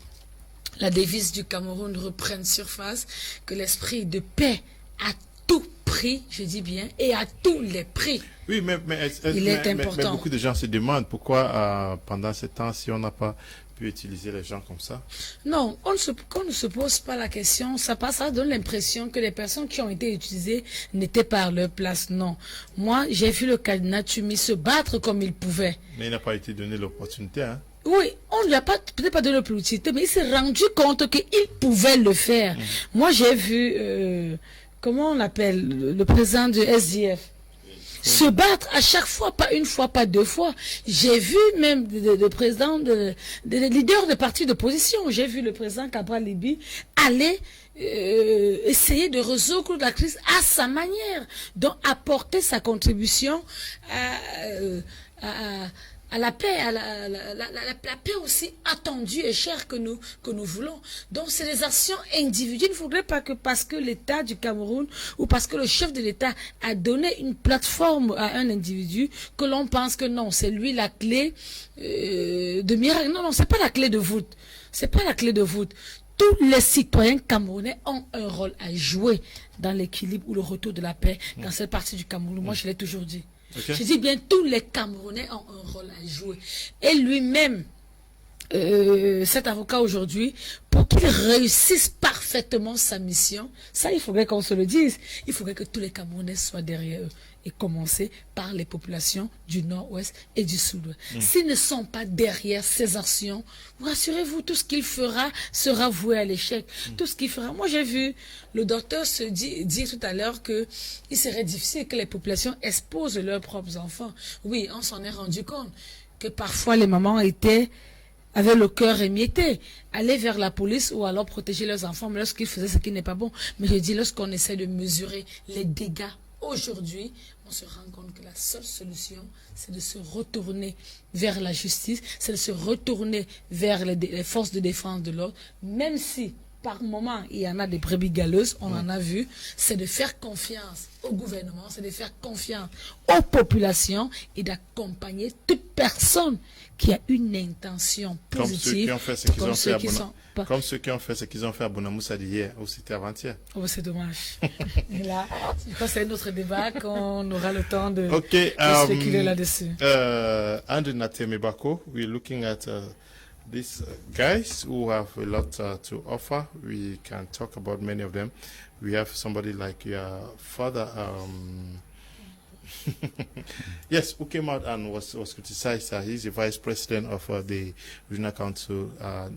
la devise du Cameroun reprenne surface, que l'esprit de paix à tout prix, je dis bien, et à tous les prix. Oui, mais beaucoup de gens se demandent pourquoi pendant ce temps, si on n'a pas pu utiliser les gens comme ça. Non, on ne se pose pas la question. Ça donne l'impression que les personnes qui ont été utilisées n'étaient pas à leur place. Non. Moi, j'ai vu le cadenas Tumi se battre comme il pouvait. Mais il n'a pas été donné l'opportunité, hein? Oui, on ne lui a peut-être pas donné l'opportunité, mais il s'est rendu compte qu'il pouvait le faire. Moi, j'ai vu, comment on appelle, le président du SDF se battre à chaque fois, pas une fois, pas deux fois. J'ai vu même le président, des leaders de partis d'opposition, j'ai vu le président Cabral Libi aller essayer de résoudre la crise à sa manière, donc apporter sa contribution à la paix, la paix aussi attendue et chère que nous voulons. Donc c'est des actions individuelles. Il ne faudrait pas que parce que l'État du Cameroun ou parce que le chef de l'État a donné une plateforme à un individu que l'on pense que non, c'est lui la clé de miracle. Non, c'est pas la clé de voûte. C'est pas la clé de voûte. Tous les citoyens camerounais ont un rôle à jouer dans l'équilibre ou le retour de la paix dans cette partie du Cameroun. Moi, je l'ai toujours dit. Okay. Je dis bien, tous les Camerounais ont un rôle à jouer. Et lui-même, cet avocat aujourd'hui, pour qu'il réussisse parfaitement sa mission, ça, il faudrait qu'on se le dise. Il faudrait que tous les Camerounais soient derrière eux. Et commencer par les populations du nord-ouest et du sud-ouest. S'ils ne sont pas derrière ces actions, rassurez-vous, tout ce qu'il fera sera voué à l'échec. Tout ce qu'il fera. Moi, j'ai vu le docteur se dire tout à l'heure qu'il serait difficile que les populations exposent leurs propres enfants. Oui, on s'en est rendu compte que parfois les mamans avaient le cœur émietté, aller vers la police ou alors protéger leurs enfants, mais lorsqu'ils faisaient ce qui n'est pas bon. Mais je dis, lorsqu'on essaie de mesurer les dégâts aujourd'hui, on se rend compte que la seule solution, c'est de se retourner vers la justice, c'est de se retourner vers les forces de défense de l'ordre, même si par moment il y en a des brebis galeuses, on en a vu, c'est de faire confiance au gouvernement, c'est de faire confiance aux populations et d'accompagner toute personne qui a une intention positive. Comme ceux qui ont fait ce qu'ils ont fait à Bonamoussa d'hier, ou c'était avant-hier. Oh, c'est dommage. Et là, je pense que c'est un autre débat qu'on aura le temps de spéculer là-dessus. Andrin, Atem, Ebako, we're looking at these guys who have a lot to offer. We can talk about many of them. We have somebody like your father, yes, who came out and was criticized. He's the vice president of the regional council,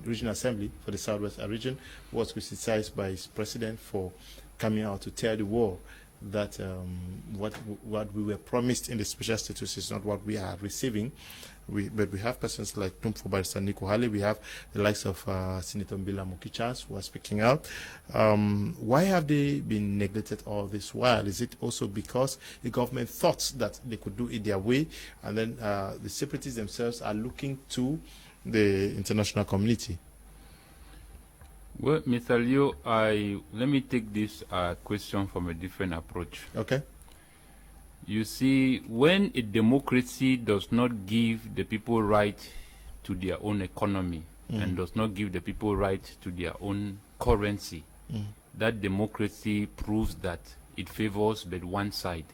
regional assembly for the Southwest region, was criticized by his president for coming out to tell the world that what we were promised in the special status is not what we are receiving. But we have persons like Tumfo Barrister Nico Halle, we have the likes of Senator Mbila Mukichas who are speaking out. Why have they been neglected all this while? Is it also because the government thought that they could do it their way, and then the separatists themselves are looking to the international community? Well, Mr. Leo, let me take this question from a different approach. Okay. You see, when a democracy does not give the people right to their own economy and does not give the people right to their own currency, that democracy proves that it favors but one side.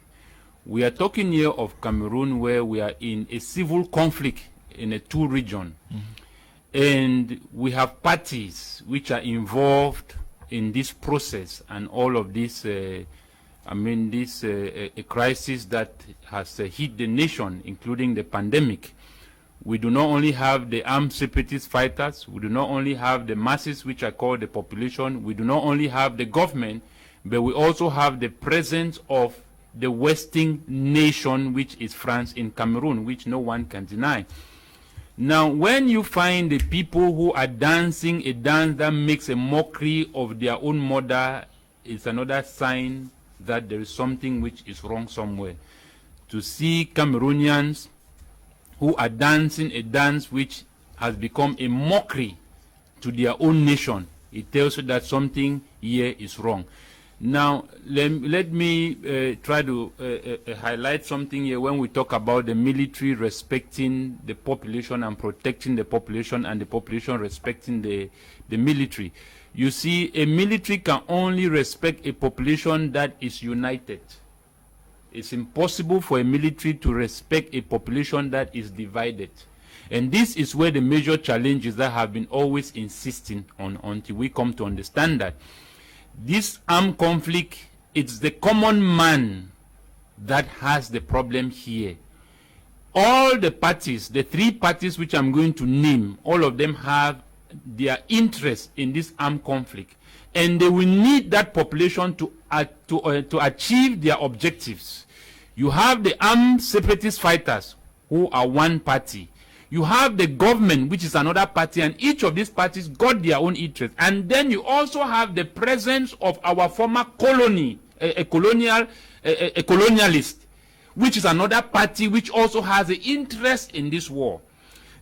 We are talking here of Cameroon, where we are in a civil conflict in a two region. And we have parties which are involved in this process and all of this this a crisis that has hit the nation, including the pandemic. We do not only have the armed separatist fighters, we do not only have the masses which are called the population, we do not only have the government, but we also have the presence of the Western nation, which is France in Cameroon, which no one can deny. Now, when you find the people who are dancing a dance that makes a mockery of their own mother, it's another sign that there is something which is wrong somewhere. To see Cameroonians who are dancing a dance which has become a mockery to their own nation, it tells you that something here is wrong. Now, let me try to highlight something here when we talk about the military respecting the population and protecting the population, and the population respecting the military. You see, a military can only respect a population that is united. It's impossible for a military to respect a population that is divided. And this is where the major challenges that have been always insisting on until we come to understand that this armed conflict, it's the common man that has the problem here. All the parties, the three parties which I'm going to name, all of them have their interest in this armed conflict, and they will need that population to achieve their objectives. You have the armed separatist fighters who are one party. You have the government, which is another party, and each of these parties got their own interest. And then you also have the presence of our former colony, a colonialist, which is another party which also has an interest in this war.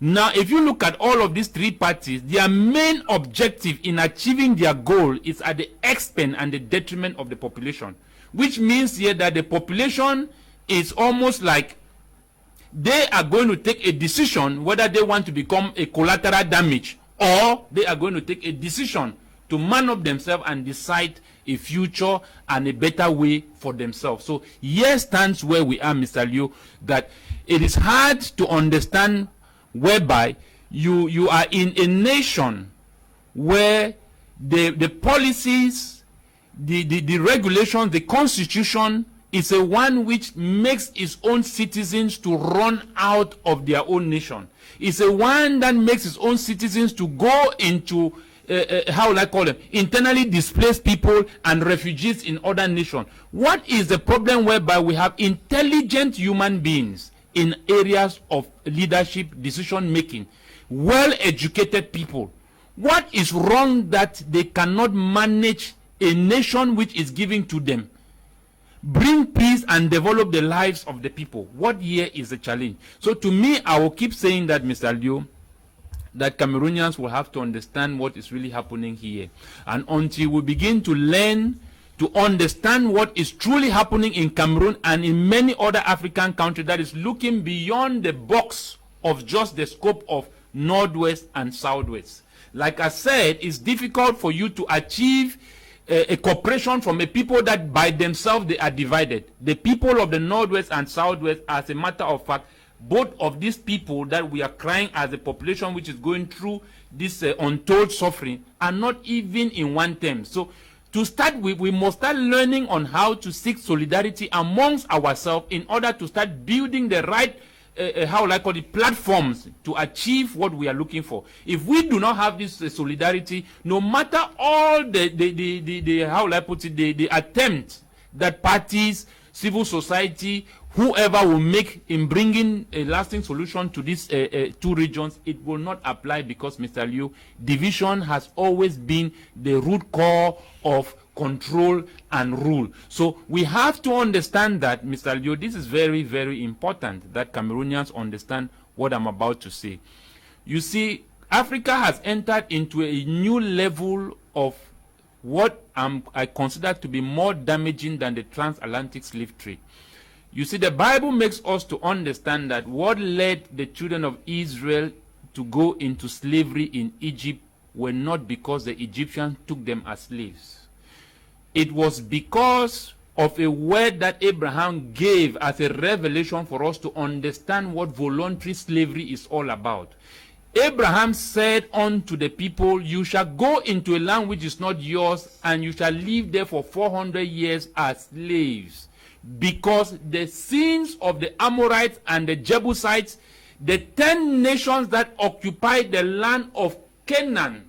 Now, if you look at all of these three parties, their main objective in achieving their goal is at the expense and the detriment of the population, which means here that the population is almost like they are going to take a decision whether they want to become a collateral damage, or they are going to take a decision to man up themselves and decide a future and a better way for themselves. So here stands where we are, Mr. Liu, that it is hard to understand whereby you are in a nation where the policies, the regulations, the constitution is a one which makes its own citizens to run out of their own nation. It's a one that makes its own citizens to go into how will I call them, internally displaced people and refugees in other nations. What is the problem whereby we have intelligent human beings in areas of leadership, decision making, well-educated people? What is wrong that they cannot manage a nation which is giving to them, bring peace and develop the lives of the people? What here is the challenge? So to me, I will keep saying that, Mr. Liu, that Cameroonians will have to understand what is really happening here. And until we begin to learn to understand what is truly happening in Cameroon and in many other African countries, that is looking beyond the box of just the scope of Northwest and Southwest. Like I said, it's difficult for you to achieve a cooperation from a people that by themselves they are divided. The people of the Northwest and Southwest, as a matter of fact, both of these people that we are crying as a population which is going through this untold suffering, are not even in one term. So to start with, we must start learning on how to seek solidarity amongst ourselves in order to start building the right how will I call it, platforms to achieve what we are looking for. If we do not have this solidarity, no matter all the how will I put it, the attempt that parties, civil society, whoever will make in bringing a lasting solution to these two regions, it will not apply because, Mr. Liu, division has always been the root core of control and rule. So we have to understand that, Mr. Liu, this is very, very important that Cameroonians understand what I'm about to say. You see, Africa has entered into a new level of what I consider to be more damaging than the transatlantic slave trade. You see, the Bible makes us to understand that what led the children of Israel to go into slavery in Egypt were not because the Egyptians took them as slaves. It was because of a word that Abraham gave as a revelation for us to understand what voluntary slavery is all about. Abraham said unto the people, you shall go into a land which is not yours, and you shall live there for 400 years as slaves. Because the sins of the Amorites and the Jebusites, the 10 nations that occupied the land of Canaan,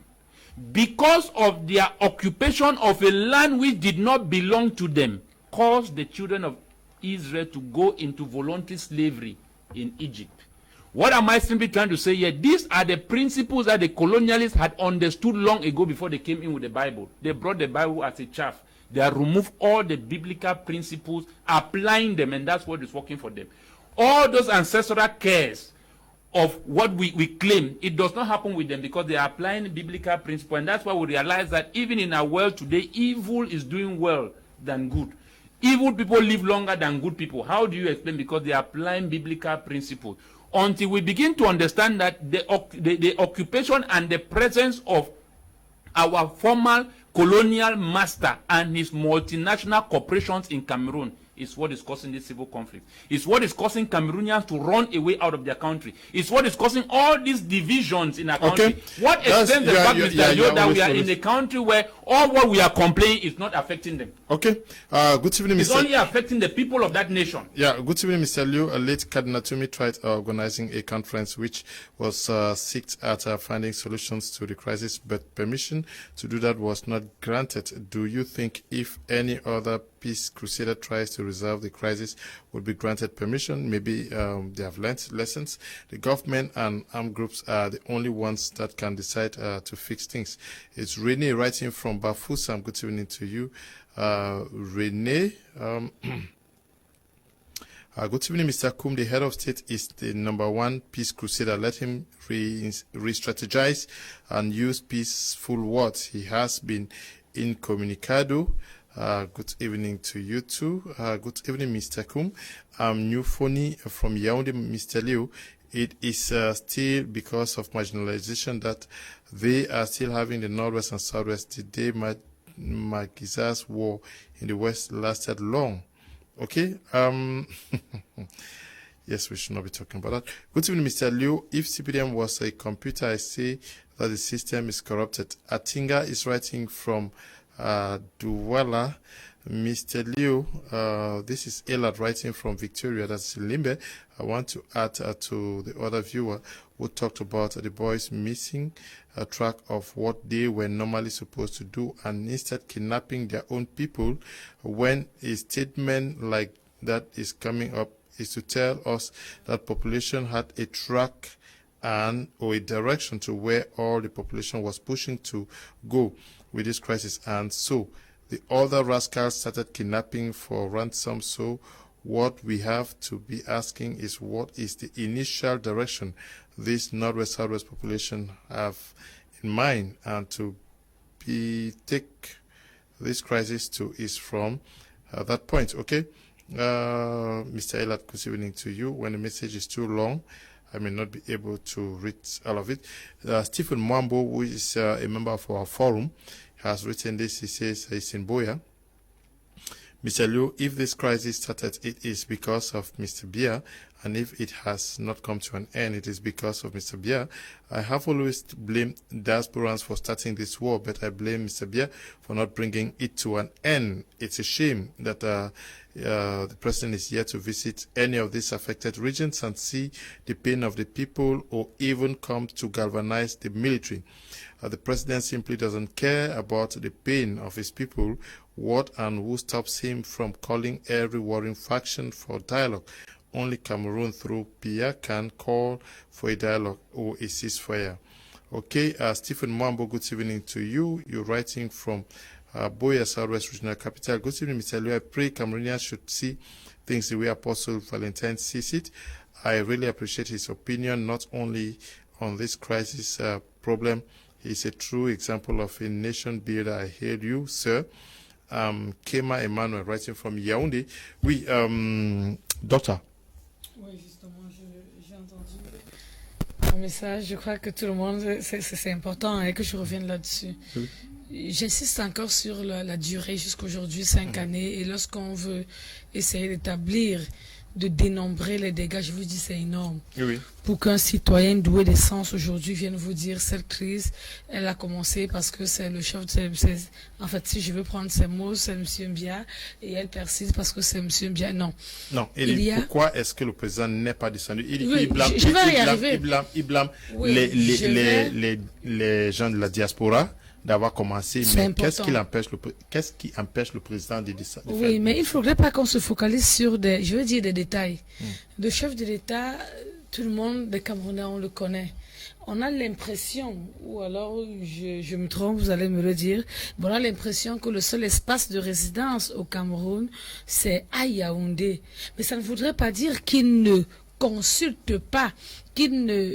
because of their occupation of a land which did not belong to them, caused the children of Israel to go into voluntary slavery in Egypt. What am I simply trying to say here? These are the principles that the colonialists had understood long ago before they came in with the Bible. They brought the Bible as a chaff. They have removed all the biblical principles, applying them, and that's what is working for them. All those ancestral cares of what we claim, it does not happen with them because they are applying biblical principles, and that's why we realize that even in our world today, evil is doing well than good. Evil people live longer than good people. How do you explain? Because they are applying biblical principles. Until we begin to understand that the occupation and the presence of our former colonial master and his multinational corporations in Cameroon is what is causing this civil conflict. It's what is causing Cameroonians to run away out of their country. It's what is causing all these divisions in our country. What explains the fact, Mr. Yo, that we are in a country where all what we are complaining is not affecting them? Okay. Good evening, Mr. It's only affecting the people of that nation. Yeah, good evening, Mr. Liu. Late Kadinatumi tried organizing a conference which was seeked at finding solutions to the crisis, but permission to do that was not granted. Do you think if any other peace crusader tries to resolve the crisis would be granted permission? Maybe they have learned lessons. The government and armed groups are the only ones that can decide to fix things. It's Rene writing from Bafoussam. Good evening to you. Rene. Good evening, Mr. Kum. The head of state is the #1 peace crusader. Let him re-strategize and use peaceful words. He has been incommunicado. Good evening to you too. Good evening, Mr. Kum. New phony from Yaoundé, Mr. Liu. It is still because of marginalization that they are still having the Northwest and Southwest. The day Magiza's war in the West lasted long. Okay. Yes, we should not be talking about that. Good evening, Mr. Liu. If CPDM was a computer, I say that the system is corrupted. Atinga is writing from Douala. Mr. Liu, this is Elad writing from Victoria, that's Limbe. I want to add to the other viewer who talked about the boys missing a track of what they were normally supposed to do and instead kidnapping their own people. When a statement like that is coming up is to tell us that population had a track and or a direction to where all the population was pushing to go with this crisis, and so the other rascals started kidnapping for ransom. So what we have to be asking is, what is the initial direction this Northwest Southwest population have in mind, and to take this crisis to is from that point. Okay, Mr. Elad, good evening to you. When the message is too long, I may not be able to read all of it. Stephen Mwambo, who is a member of our forum, has written this. He says it's in Boya. Mr. Liu, if this crisis started, it is because of Mr. Bia And if it has not come to an end, it is because of Mr. Biya. I have always blamed diasporans for starting this war, but I blame Mr. Biya for not bringing it to an end. It's a shame that the president is here to visit any of these affected regions and see the pain of the people, or even come to galvanize the military. The president simply doesn't care about the pain of his people. What and who stops him from calling every warring faction for dialogue? Only Cameroon through Biya can call for a dialogue or a ceasefire. Okay, Stephen Mwambo, good evening to you. You're writing from Boya, Southwest Regional Capital. Good evening, Mr. Liu. I pray Cameroonians should see things the way Apostle Valentine sees it. I really appreciate his opinion, not only on this crisis problem. He's a true example of a nation builder. I hear you, sir. Kema Emmanuel, writing from Yaoundé. Oui, docteur. Oui, justement, j'ai entendu un message. Je crois que tout le monde, c'est important et que je revienne là-dessus. Oui. J'insiste encore sur la durée jusqu'aujourd'hui, 5 années. Et lorsqu'on veut essayer d'établir, de dénombrer les dégâts, je vous dis c'est énorme. Oui. Pour qu'un citoyen doué de sens aujourd'hui vienne vous dire cette crise, elle a commencé parce que c'est le chef, en fait, si je veux prendre ces mots, c'est M. Biya, et elle persiste parce que c'est M. Biya. Non. Non. Pourquoi est-ce que le président n'est pas descendu? Il blâme les gens de la diaspora d'avoir commencé, mais qu'est-ce qui empêche le président de descendre? Oui, mais il ne faudrait pas qu'on se focalise sur des détails. Le chef de l'État, tout le monde, des Camerounais, on le connaît. On a l'impression, ou alors je me trompe, vous allez me le dire, on a l'impression que le seul espace de résidence au Cameroun, c'est à Yaoundé. Mais ça ne voudrait pas dire qu'il ne consulte pas, qu'il ne...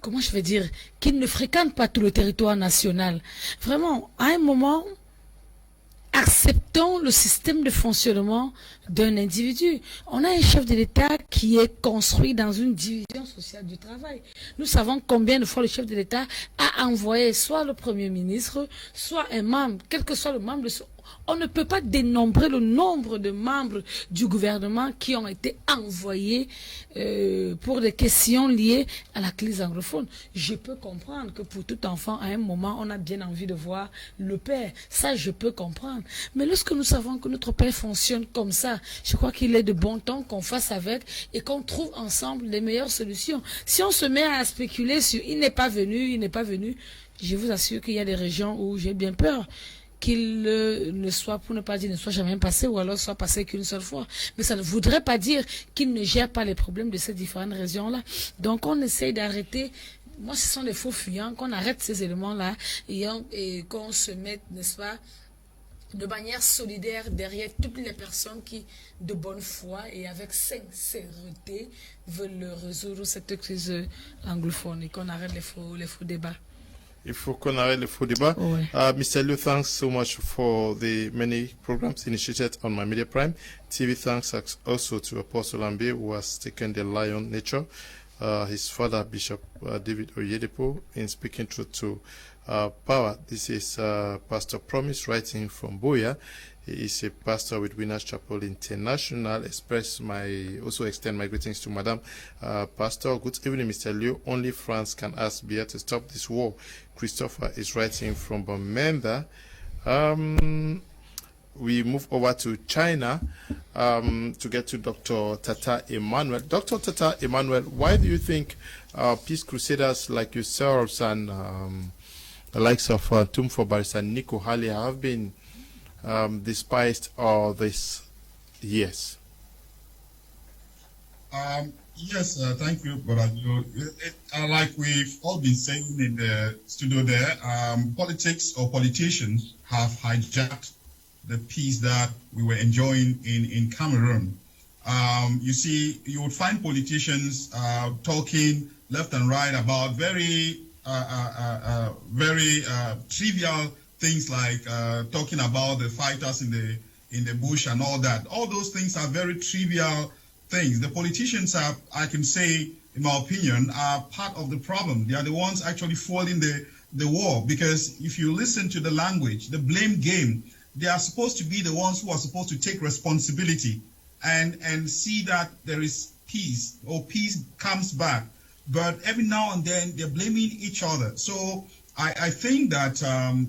comment je vais dire, qu'ils ne fréquentent pas tout le territoire national. Vraiment, à un moment, acceptons le système de fonctionnement d'un individu. On a un chef de l'État qui est construit dans une division sociale du travail. Nous savons combien de fois le chef de l'État a envoyé soit le Premier ministre, soit un membre, quel que soit le membre de son... On ne peut pas dénombrer le nombre de membres du gouvernement qui ont été envoyés pour des questions liées à la crise anglophone. Je peux comprendre que pour tout enfant, à un moment, on a bien envie de voir le père. Ça, je peux comprendre. Mais lorsque nous savons que notre père fonctionne comme ça, je crois qu'il est de bon temps qu'on fasse avec et qu'on trouve ensemble les meilleures solutions. Si on se met à spéculer sur « il n'est pas venu », je vous assure qu'il y a des régions où j'ai bien peur qu'il ne soit, pour ne pas dire ne soit jamais passé, ou alors soit passé qu'une seule fois. Mais ça ne voudrait pas dire qu'il ne gère pas les problèmes de ces différentes régions-là. Donc on essaye d'arrêter, moi ce sont des faux fuyants, qu'on arrête ces éléments-là et qu'on se mette, n'est-ce pas, de manière solidaire derrière toutes les personnes qui, de bonne foi et avec sincérité, veulent résoudre cette crise anglophone et qu'on arrête les faux débats. Il faut qu'on arrête le faux débat. Ouais. Mr. Liu, thanks so much for the many programs initiated on My Media Prime TV. Thanks also to Apostle Ambe, who has taken the lion nature. His father, Bishop David Oyedepo, in speaking truth to power. This is Pastor Promise, writing from Boya. He is a pastor with Winners Chapel International. Also extend my greetings to Madam Pastor. Good evening, Mr. Liu. Only France can ask Biya to stop this war. Christopher is writing from Bamenda. We move over to China to get to Dr. Tata Emmanuel. Dr. Tata Emmanuel, why do you think peace crusaders like yourselves and the likes of Tumfo Barrister Nico Halle have been despised all these years? Yes, thank you, Brother Joe. Like we've all been saying in the studio there, politics or politicians have hijacked the peace that we were enjoying in Cameroon. You see, you would find politicians talking left and right about very trivial things like talking about the fighters in the bush and all that. All those things are very trivial things. The politicians are, I can say, in my opinion, are part of the problem. They are the ones actually fueling the war, because if you listen to the language, the blame game, they are supposed to be the ones who are supposed to take responsibility and see that there is peace or peace comes back. But every now and then they're blaming each other. So I think that,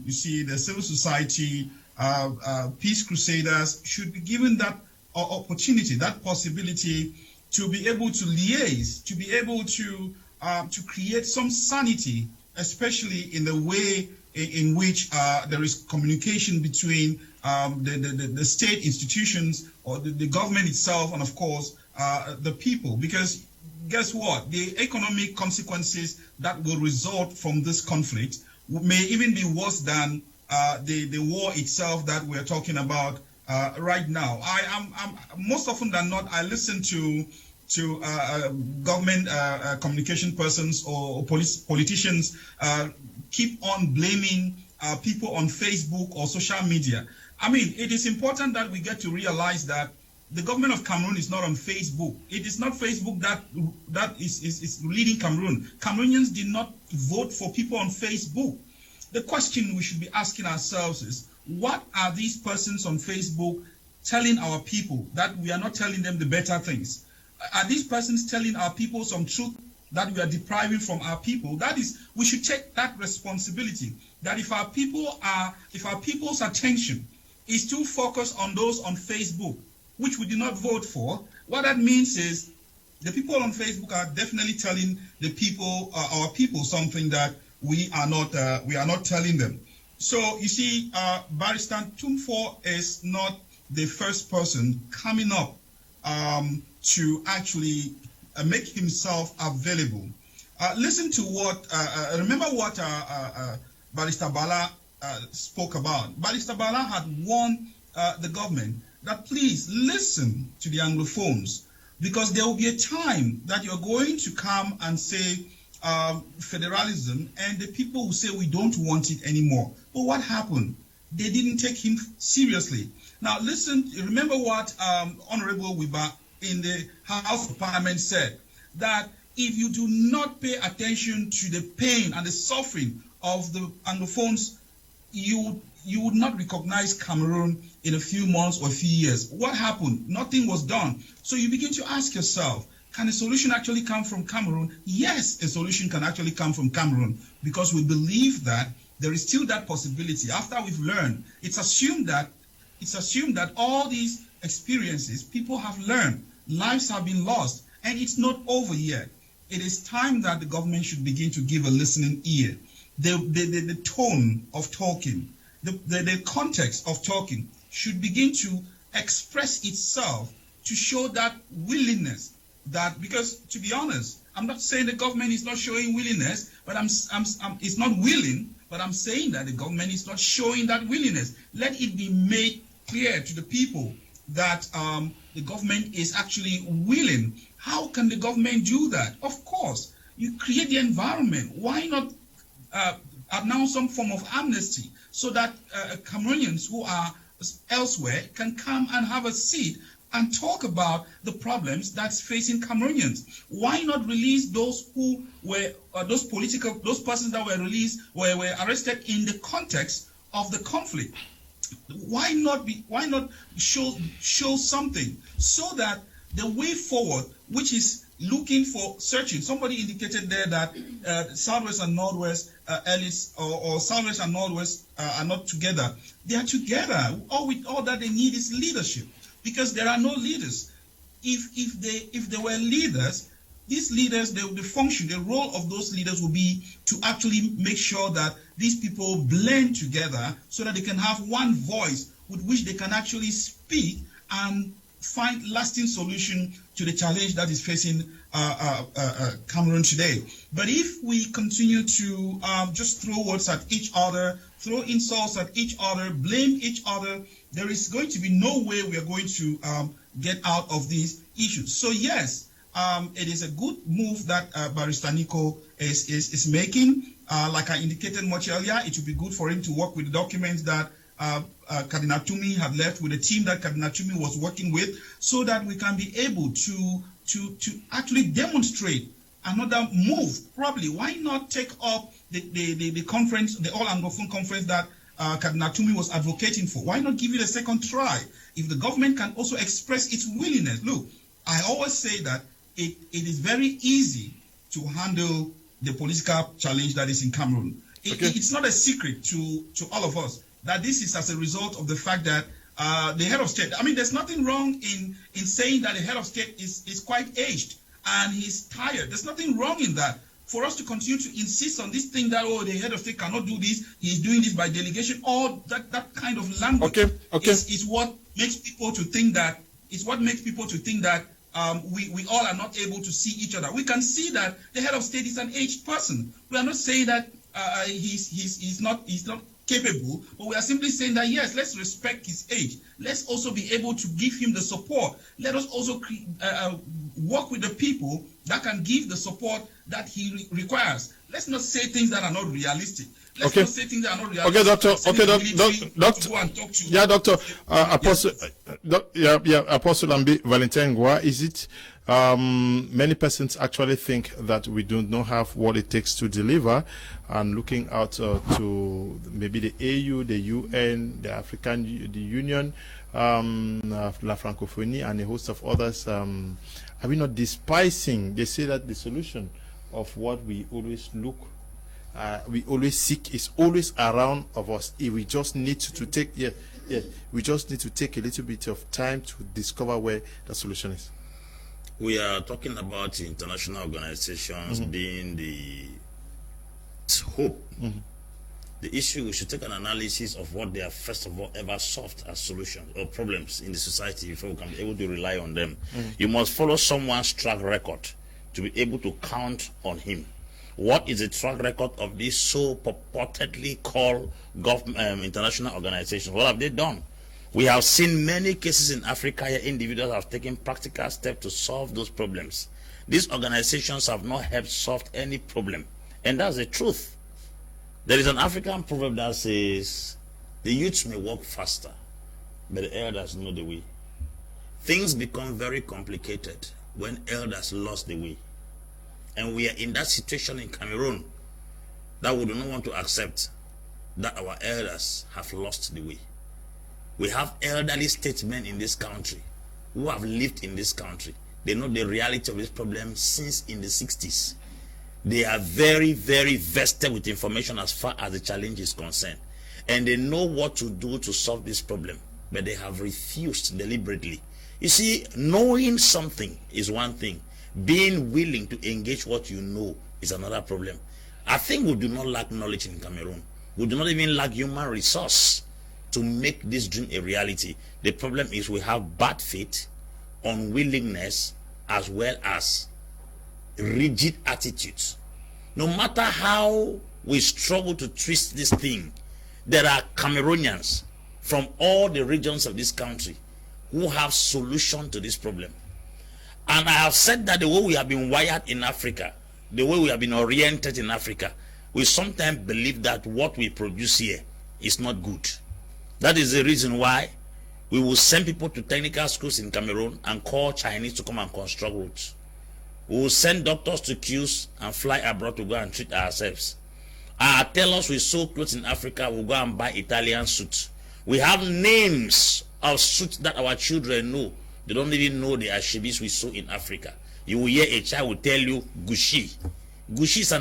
you see, the civil society, Peace Crusaders should be given that opportunity, that possibility to be able to liaise, to be able to create some sanity, especially in the way in which there is communication between the state institutions or the government itself and, of course, the people. Because guess what? The economic consequences that will result from this conflict may even be worse than the war itself that we're talking about right now. I'm most often than not, I listen to government communication persons or politicians keep on blaming people on Facebook or social media. I mean, it is important that we get to realize that the government of Cameroon is not on Facebook. It is not Facebook that is leading Cameroon. Cameroonians did not vote for people on Facebook. The question we should be asking ourselves is, what are these persons on Facebook telling our people that we are not telling them the better things? Are these persons telling our people some truth that we are depriving from our people? That is, we should take that responsibility. That if our people's attention is too focused on those on Facebook, which we did not vote for, what that means is the people on Facebook are definitely telling the people, our people, something that we are not telling them. So you see, Barrister Tumfor is not the first person coming up to actually make himself available. Listen to what, remember what Barrister Bala spoke about. Barrister Bala had warned the government that please listen to the Anglophones, because there will be a time that you're going to come and say federalism, and the people will say we don't want it anymore. But what happened? They didn't take him seriously. Now listen, remember what Honorable Wiba in the House of Parliament said, that if you do not pay attention to the pain and the suffering of the Anglophones, you would not recognize Cameroon in a few months or a few years. What happened? Nothing was done. So you begin to ask yourself, can a solution actually come from Cameroon? Yes, a solution can actually come from Cameroon, because we believe that there is still that possibility. After we've learned, it's assumed that all these experiences, people have learned, lives have been lost, and it's not over yet. It is time that the government should begin to give a listening ear. The tone of talking, the context of talking should begin to express itself to show that willingness. That, because to be honest, I'm not saying the government is not showing willingness, but it's not willing, but I'm saying that the government is not showing that willingness. Let it be made clear to the people that the government is actually willing. How can the government do that? Of course, you create the environment. Why not announce some form of amnesty so that Cameroonians who are elsewhere can come and have a seat and talk about the problems that's facing Cameroonians? Why not release those who were those persons that were released were arrested in the context of the conflict? Why not show something so that the way forward, which is looking for searching. Somebody indicated there that Southwest and Northwest elites or Southwest and Northwest are not together. They are together. All that they need is leadership, because there are no leaders. If they were leaders, these leaders, the function, the role of those leaders will be to actually make sure that these people blend together so that they can have one voice with which they can actually speak and find lasting solution to the challenge that is facing Cameroon today. But if we continue to just throw words at each other, throw insults at each other, blame each other, there is going to be no way we are going to get out of these issues. So yes, it is a good move that Barrister Nico is making. Like I indicated much earlier, it would be good for him to work with the documents that Cardinal Tumi had left, with the team that Cardinal Tumi was working with, so that we can be able to actually demonstrate another move. Probably, why not take up the conference, the All Anglophone conference that Cardinal Tumi was advocating for? Why not give it a second try? If the government can also express its willingness. Look, I always say that it is very easy to handle the political challenge that is in Cameroon. It's not a secret to all of us that this is as a result of the fact that the head of state, I mean, there's nothing wrong in saying that the head of state is quite aged and he's tired. There's nothing wrong in that. For us to continue to insist on this thing that, the head of state cannot do this, he's doing this by delegation, all that kind of language is what makes people to think that, we all are not able to see each other. We can see that the head of state is an aged person. We are not saying that he's not capable, but we are simply saying that, yes, let's respect his age. Let's also be able to give him the support. Let us also work with the people that can give the support that he requires. Let's not say things that are not realistic. Let's not say things that are not realistic. Okay, doctor. Yeah, doctor. Apostle Ambe, Valentine Ngwa, is it many persons actually think that we do not have what it takes to deliver, and looking out to maybe the AU, the UN, the African the Union, La Francophonie, and a host of others, are we not despising? They say that the solution of what we always we always seek is always around of us. If we just need to take, we just need to take a little bit of time to discover where the solution is. We are talking about international organizations being the hope. The issue, we should take an analysis of what they have first of all ever solved as solutions or problems in the society before we can be able to rely on them. You must follow someone's track record to be able to count on him. What is the track record of these so purportedly called international organizations? What have they done? We have seen many cases in Africa where individuals have taken practical steps to solve those problems. These organizations have not helped solve any problem. And that's the truth. There is an African proverb that says, the youths may walk faster, but the elders know the way. Things become very complicated when elders lost the way. And we are in that situation in Cameroon that we do not want to accept that our elders have lost the way. We have elderly statesmen in this country who have lived in this country. They know the reality of this problem since in the 60s. They are very, very vested with information as far as the challenge is concerned. And they know what to do to solve this problem. But they have refused deliberately. You see, knowing something is one thing. Being willing to engage what you know is another problem. I think we do not lack knowledge in Cameroon. We do not even lack human resource to make this dream a reality. The problem is we have bad faith, unwillingness, as well as rigid attitudes. No matter how we struggle to twist this thing, there are Cameroonians from all the regions of this country who have solution to this problem. And I have said that the way we have been wired in Africa, the way we have been oriented in Africa, we sometimes believe that what we produce here is not good. That is the reason why we will send people to technical schools in Cameroon and call Chinese to come and construct roads. We will send doctors to queues and fly abroad to go and treat ourselves. Tell us we sew clothes in Africa, we'll go and buy Italian suits. We have names of suits that our children know. They don't even know the ashibis we sew in Africa. You will hear a child will tell you Gushi. Gushi is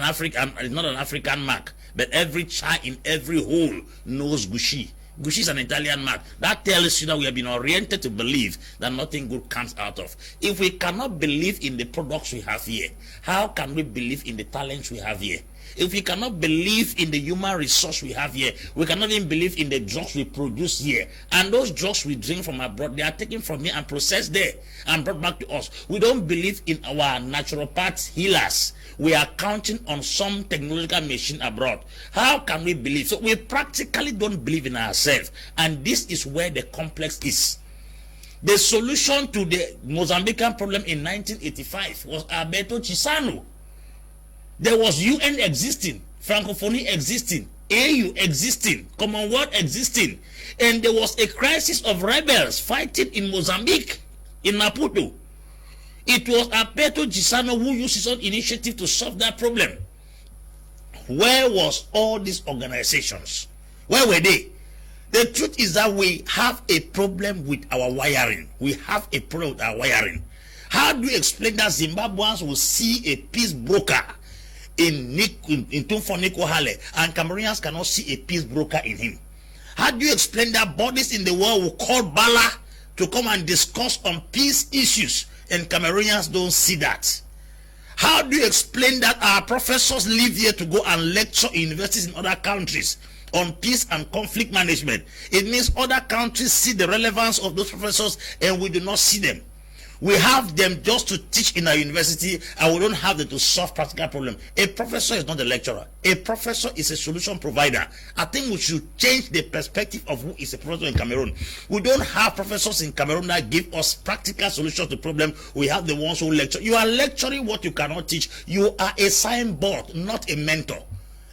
not an African mark, but every child in every hole knows Gushi. Gushi is an Italian mark. That tells you that we have been oriented to believe that nothing good comes out of. If we cannot believe in the products we have here, how can we believe in the talents we have here? If we cannot believe in the human resource we have here, we cannot even believe in the drugs we produce here. And those drugs we drink from abroad, they are taken from here and processed there and brought back to us. We don't believe in our naturopath healers. We are counting on some technological machine abroad. How can we believe? So we practically don't believe in ourselves. And this is where the complex is. The solution to the Mozambican problem in 1985 was Alberto Chisano. There was UN existing, Francophonie existing, AU existing, Commonwealth existing, and there was a crisis of rebels fighting in Mozambique, in Maputo. It was Alberto Chisano who used his own initiative to solve that problem. Where was all these organizations? Where were they? The truth is that we have a problem with our wiring. We have a problem with our wiring. How do you explain that Zimbabweans will see a peace broker in Nico Halle and Cameroonians cannot see a peace broker in him? How do you explain that bodies in the world will call Bala to come and discuss on peace issues and Cameroonians don't see that? How do you explain that our professors live here to go and lecture in universities in other countries on peace and conflict management? It means other countries see the relevance of those professors and we do not see them. We have them just to teach in our university and we don't have them to solve practical problems. A professor is not a lecturer. A professor is a solution provider. I think we should change the perspective of who is a professor in Cameroon. We don't have professors in Cameroon that give us practical solutions to problems. We have the ones who lecture. You are lecturing what you cannot teach. You are a signboard, not a mentor.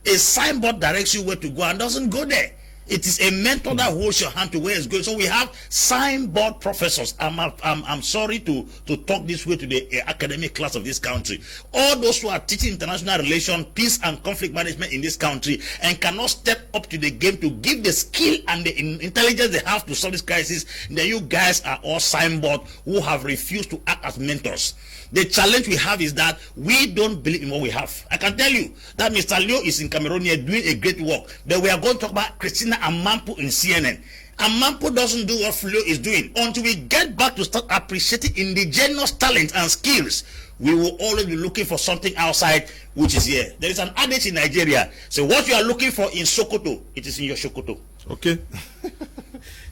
A signboard directs you where to go and doesn't go there. It is a mentor that holds your hand to where it's going. So we have signboard professors. I'm sorry to talk this way to the academic class of this country. All those who are teaching international relations, peace and conflict management in this country and cannot step up to the game to give the skill and the intelligence they have to solve this crisis, then you guys are all signboard who have refused to act as mentors. The challenge we have is that we don't believe in what we have. I can tell you that Mr. Leo is in Cameroon here doing a great work. Then we are going to talk about Christina Amampo in CNN. Amampo doesn't do what Leo is doing. Until we get back to start appreciating indigenous talent and skills, we will always be looking for something outside which is here. There is an adage in Nigeria. So what you are looking for in Sokoto, it is in your Sokoto. Okay.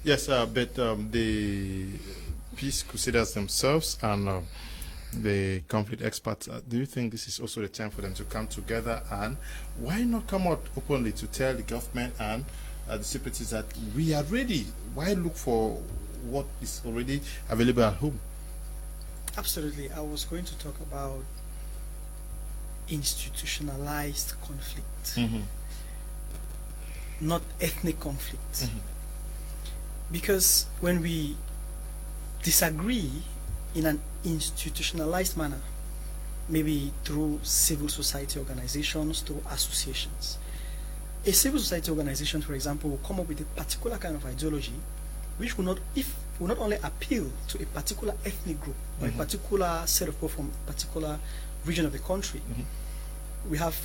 Yes, but the Peace Crusaders themselves and the conflict experts, do you think this is also the time for them to come together, and why not come out openly to tell the government and the separatists that we are ready? Why look for what is already available at home? Absolutely. I was going to talk about institutionalized conflict, not ethnic conflict. Because when we disagree in an institutionalized manner, maybe through civil society organizations, through associations. A civil society organization, for example, will come up with a particular kind of ideology which will not only appeal to a particular ethnic group or a particular set of people from a particular region of the country. We have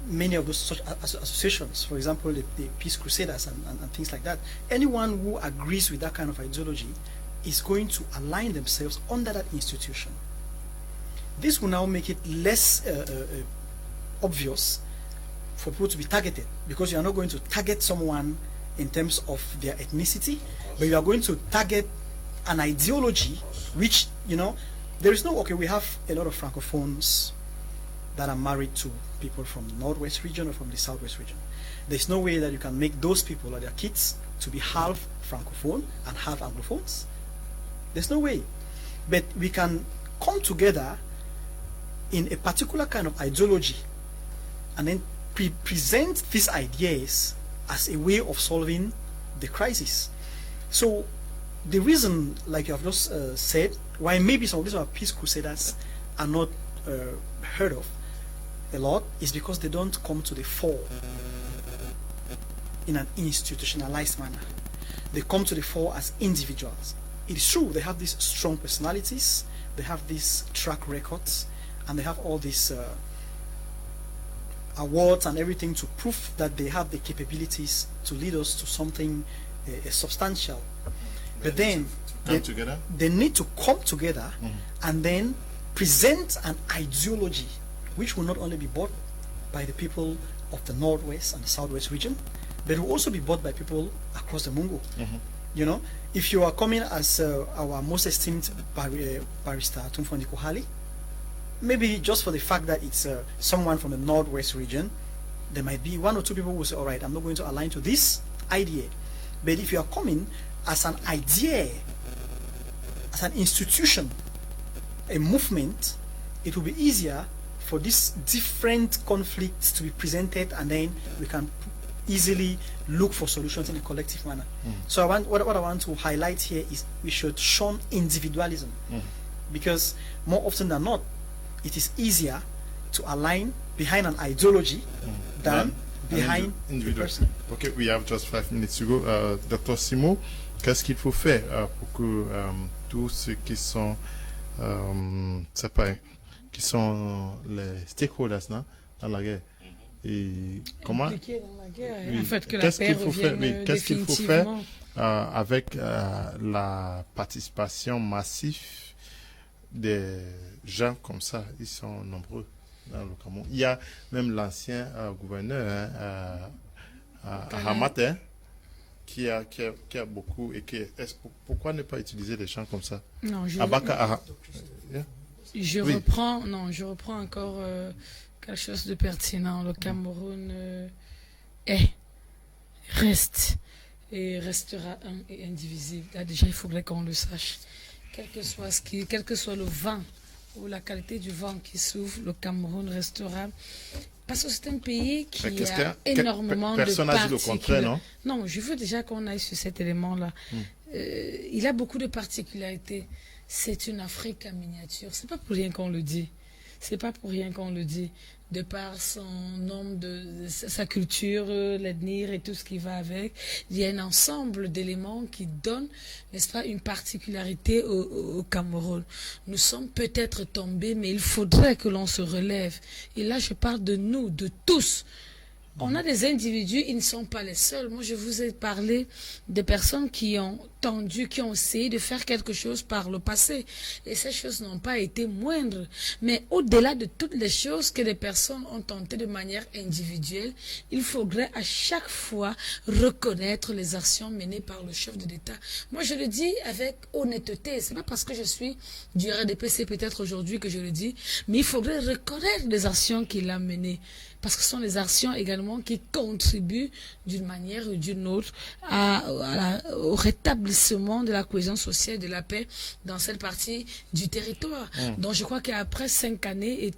many of those such associations, for example, the Peace Crusaders and things like that. Anyone who agrees with that kind of ideology is going to align themselves under that institution. This will now make it less obvious for people to be targeted, because you are not going to target someone in terms of their ethnicity, but you are going to target an ideology which, you know, there is no, okay, we have a lot of Francophones that are married to people from the Northwest region or from the Southwest region. There's no way that you can make those people or their kids to be half Francophone and half Anglophones. There's no way. But we can come together in a particular kind of ideology and then present these ideas as a way of solving the crisis. So the reason, like you have just said, why maybe some of these Peace Crusaders are not heard of a lot is because they don't come to the fore in an institutionalized manner. They come to the fore as individuals. It is true, they have these strong personalities, they have these track records, and they have all these awards and everything to prove that they have the capabilities to lead us to something substantial. But then they need to come together and then present an ideology which will not only be bought by the people of the Northwest and the Southwest region, but will also be bought by people across the Mungo. You know, if you are coming as our most esteemed barrister, Nico Halle, maybe just for the fact that it's someone from the Northwest region, there might be one or two people who will say, all right, I'm not going to align to this idea. But if you are coming as an idea, as an institution, a movement, it will be easier for these different conflicts to be presented, and then we can easily look for solutions in a collective manner. So what I want to highlight here is we should shun individualism, because more often than not, it is easier to align behind an ideology than behind the person. Okay, we have just 5 minutes to go. Dr. Simo, qu'est-ce qu'il faut faire pour que tous ceux qui sont c'est pas, qui sont les stakeholders dans la guerre. Et comment impliqués dans la guerre, oui. en fait, que la Qu'est-ce paix qu'il faut faire, revienne qu'est-ce qu'il faut faire définitivement. avec la participation massive des gens comme ça? Ils sont nombreux dans le Cameroun. Il y a même l'ancien gouverneur à Hamat, qui a beaucoup et pourquoi ne pas utiliser des gens comme ça? Non, je reprends encore quelque chose de pertinent. Le Cameroun reste et restera un et indivisible. Là, déjà, il faudrait qu'on le sache. Quel que soit le vent ou la qualité du vent qui souffle, le Cameroun restera. Parce que c'est un pays qui a énormément de personne n'a dit le contraire, non? Non, je veux déjà qu'on aille sur cet élément-là. Il a beaucoup de particularités. C'est une Afrique en miniature. C'est pas pour rien qu'on le dit. C'est pas pour rien qu'on le dit. De par son nombre sa culture, l'ethnie et tout ce qui va avec, il y a un ensemble d'éléments qui donnent, n'est-ce pas, une particularité au Cameroun. Nous sommes peut-être tombés, mais il faudrait que l'on se relève. Et là, je parle de nous, de tous. On a des individus, ils ne sont pas les seuls. Moi, je vous ai parlé des personnes qui ont tendu, qui ont essayé de faire quelque chose par le passé. Et ces choses n'ont pas été moindres. Mais au-delà de toutes les choses que les personnes ont tenté de manière individuelle, il faudrait à chaque fois reconnaître les actions menées par le chef de l'État. Moi, je le dis avec honnêteté. C'est pas parce que je suis du RDPC peut-être aujourd'hui que je le dis, mais il faudrait reconnaître les actions qu'il a menées. Parce que ce sont les actions également qui contribuent d'une manière ou d'une autre au rétablissement de la cohésion sociale et de la paix dans cette partie du territoire. Donc je crois qu'après 5 années et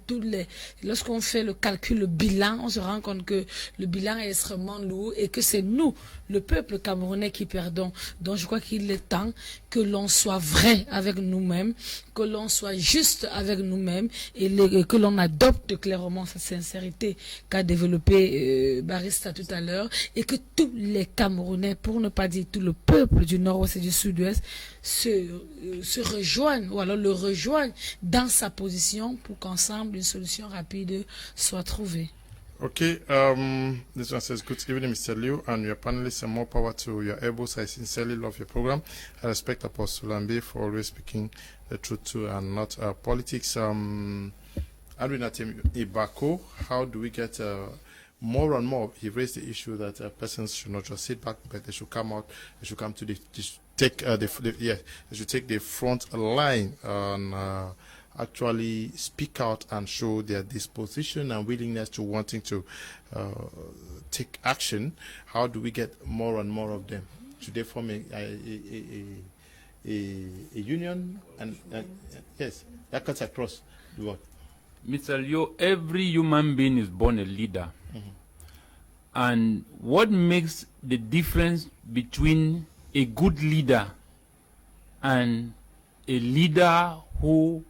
lorsqu'on fait le calcul, le bilan, on se rend compte que le bilan est extrêmement lourd et que c'est nous, le peuple camerounais, qui perdons. Donc je crois qu'il est temps que l'on soit vrai avec nous-mêmes, que l'on soit juste avec nous-mêmes et que l'on adopte clairement cette sincérité qu'a développé Barista tout à l'heure, et que tous les Camerounais, pour ne pas dire tout le peuple du Nord-Ouest et du Sud-Ouest, se rejoignent, ou alors le rejoignent dans sa position pour qu'ensemble une solution rapide soit trouvée. Okay, this one says, good evening, Mr. Liu, and your panelists, and more power to your elbows. I sincerely love your program. I respect Apostle Ambe for always speaking the truth too and not politics. Andrin, Atem, Ebako, how do we get more and more? He raised the issue that persons should not just sit back, but they should come out, they should come to they should take the front line and actually speak out and show their disposition and willingness to wanting to take action. How do we get more and more of them? Should they form a union? And yes, that cuts across the world. Mr. Leo, every human being is born a leader. And what makes the difference between a good leader and a leader who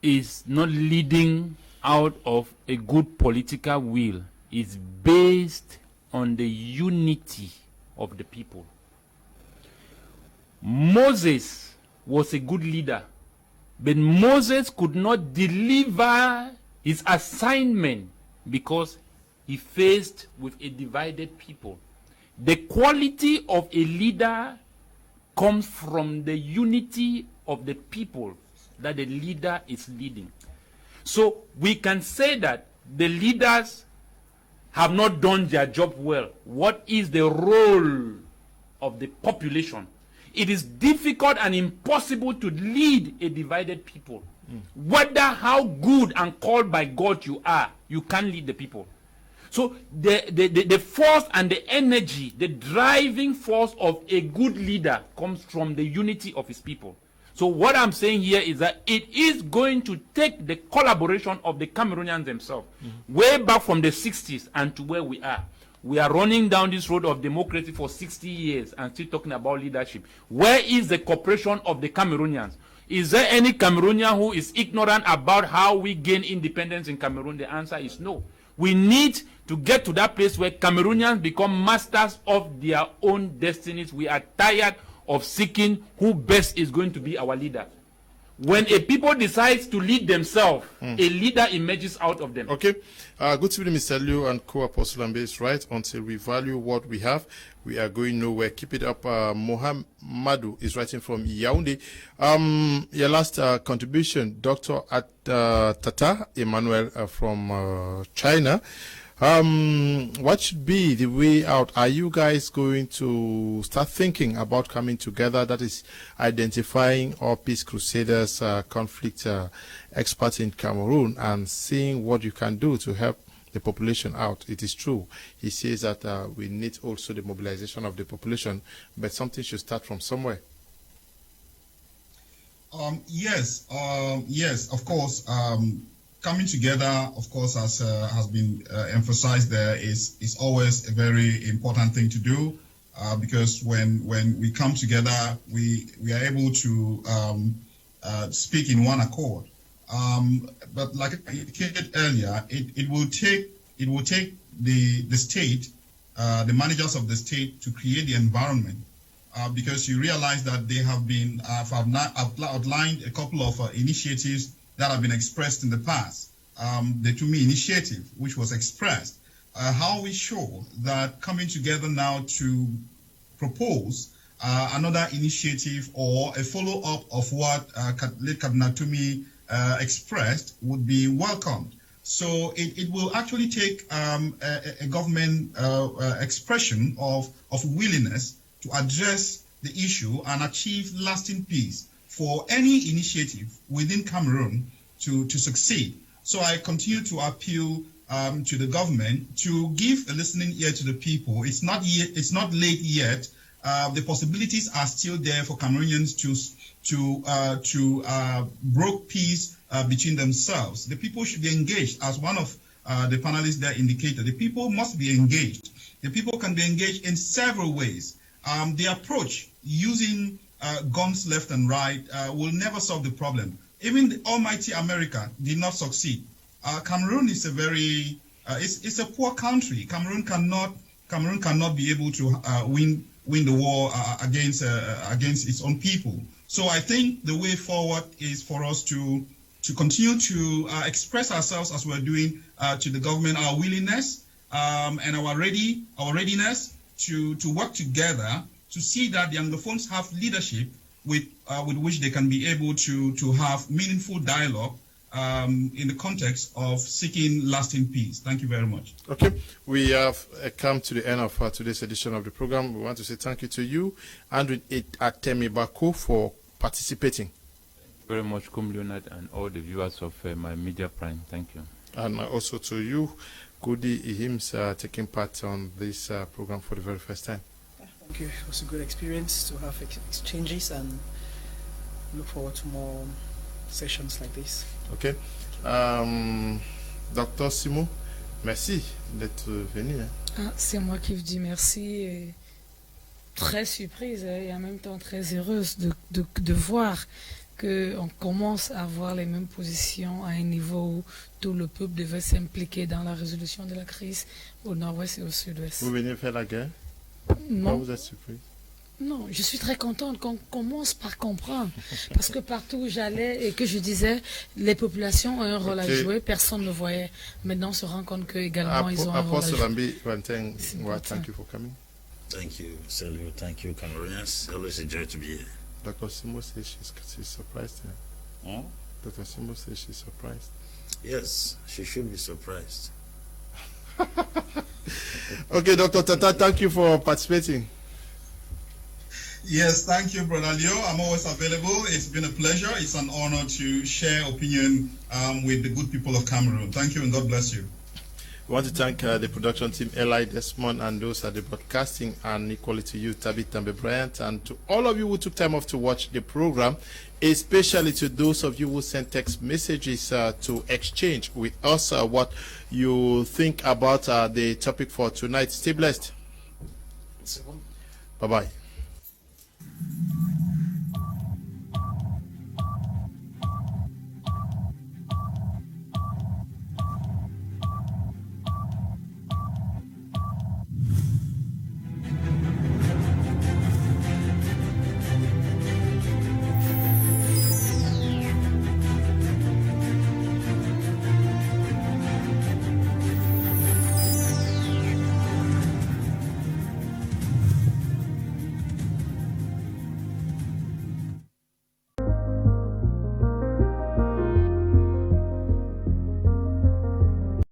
is not leading out of a good political will is based on the unity of the people. Moses was a good leader, but Moses could not deliver his assignment because he faced with a divided people. The quality of a leader comes from the unity of the people that the leader is leading. So we can say that the leaders have not done their job well. What is the role of the population? It is difficult and impossible to lead a divided people. Whether how good and called by God you are, you can't lead the people. So the force and the energy, the driving force of a good leader comes from the unity of his people. So what I'm saying here is that it is going to take the collaboration of the Cameroonians themselves, way back from the 60s and to where we are. We are running down this road of democracy for 60 years and still talking about leadership. Where is the cooperation of the Cameroonians? Is there any Cameroonian who is ignorant about how we gain independence in Cameroon? The answer is no. We need to get to that place where Cameroonians become masters of their own destinies. We are tired of seeking who best is going to be our leader. When a people decides to lead themselves, a leader emerges out of them. Okay. Good evening, Mr. Liu and co-apostle Ambe is right. Until we value what we have, we are going nowhere. Keep it up. Mohamadu is writing from Yaoundé. Your last contribution, Dr. Tata Emmanuel from China. What should be the way out? Are you guys going to start thinking about coming together? That is identifying all peace crusaders, conflict experts in Cameroon, and seeing what you can do to help the population out. It is true. He says that we need also the mobilization of the population, but something should start from somewhere. Yes, of course. Coming together, of course, as has been emphasized there, is always a very important thing to do, because when we come together, we are able to speak in one accord. But like I indicated earlier, it will take the state, the managers of the state, to create the environment, because you realize that they have been outlined a couple of initiatives that have been expressed in the past. The To Me initiative, which was expressed, how we show that coming together now to propose another initiative or a follow-up of what late Cardinal To Me expressed would be welcomed. So it will actually take a government expression of willingness to address the issue and achieve lasting peace for any initiative within Cameroon to succeed. So I continue to appeal to the government to give a listening ear to the people. It's not late yet. The possibilities are still there for Cameroonians to broker peace between themselves. The people should be engaged, as one of the panelists there indicated. The people must be engaged. The people can be engaged in several ways. The approach using guns left and right will never solve the problem. Even the almighty America did not succeed. Cameroon is it's a poor country. Cameroon cannot be able to win the war against its own people. So I think the way forward is for us to continue to express ourselves as we're doing to the government, our willingness and our readiness to work together to see that the Anglophones have leadership with which they can be able to have meaningful dialogue in the context of seeking lasting peace. Thank you very much. Okay, we have come to the end of today's edition of the program. We want to say thank you to you, Andrin Atem Ebako, for participating. Very much, Kum Leonard, and all the viewers of my media prime. Thank you. And also to you, Kudi, Ihims, taking part on this program for the very first time. Thank you. It was a good experience to have exchanges, and look forward to more sessions like this. Ok. Docteur Simo, merci d'être venu. C'est moi qui vous dis merci et très surprise et en même temps très heureuse de voir qu'on commence à avoir les mêmes positions à un niveau où tout le peuple devait s'impliquer dans la résolution de la crise au nord-ouest et au sud-ouest. Vous venez faire la guerre? Non. Vous êtes surprise? Non, je suis très contente qu'on commence par comprendre. Parce que partout où j'allais et que je disais, les populations ont un rôle à jouer, personne ne voyait. Maintenant, on se rend compte qu'également, ils ont un rôle à jouer. Apostle Valentine, thank you for coming. Thank you, Celio. Thank you, Cameroonians. Always a joy to be here. Dr. Simo says she's surprised. Huh? Dr. Simo says she's surprised. Yes, she should be surprised. Okay, Dr. Tata, thank you for participating. Yes, thank you, Brother Leo. I'm always available. It's been a pleasure. It's an honor to share opinion with the good people of Cameroon. Thank you, and God bless you. We want to thank the production team, Eli, Desmond, and those at the broadcasting, and equally to you, Tabitha Tambe Bryant, and to all of you who took time off to watch the program, especially to those of you who sent text messages to exchange with us what you think about the topic for tonight. Stay blessed. Bye-bye.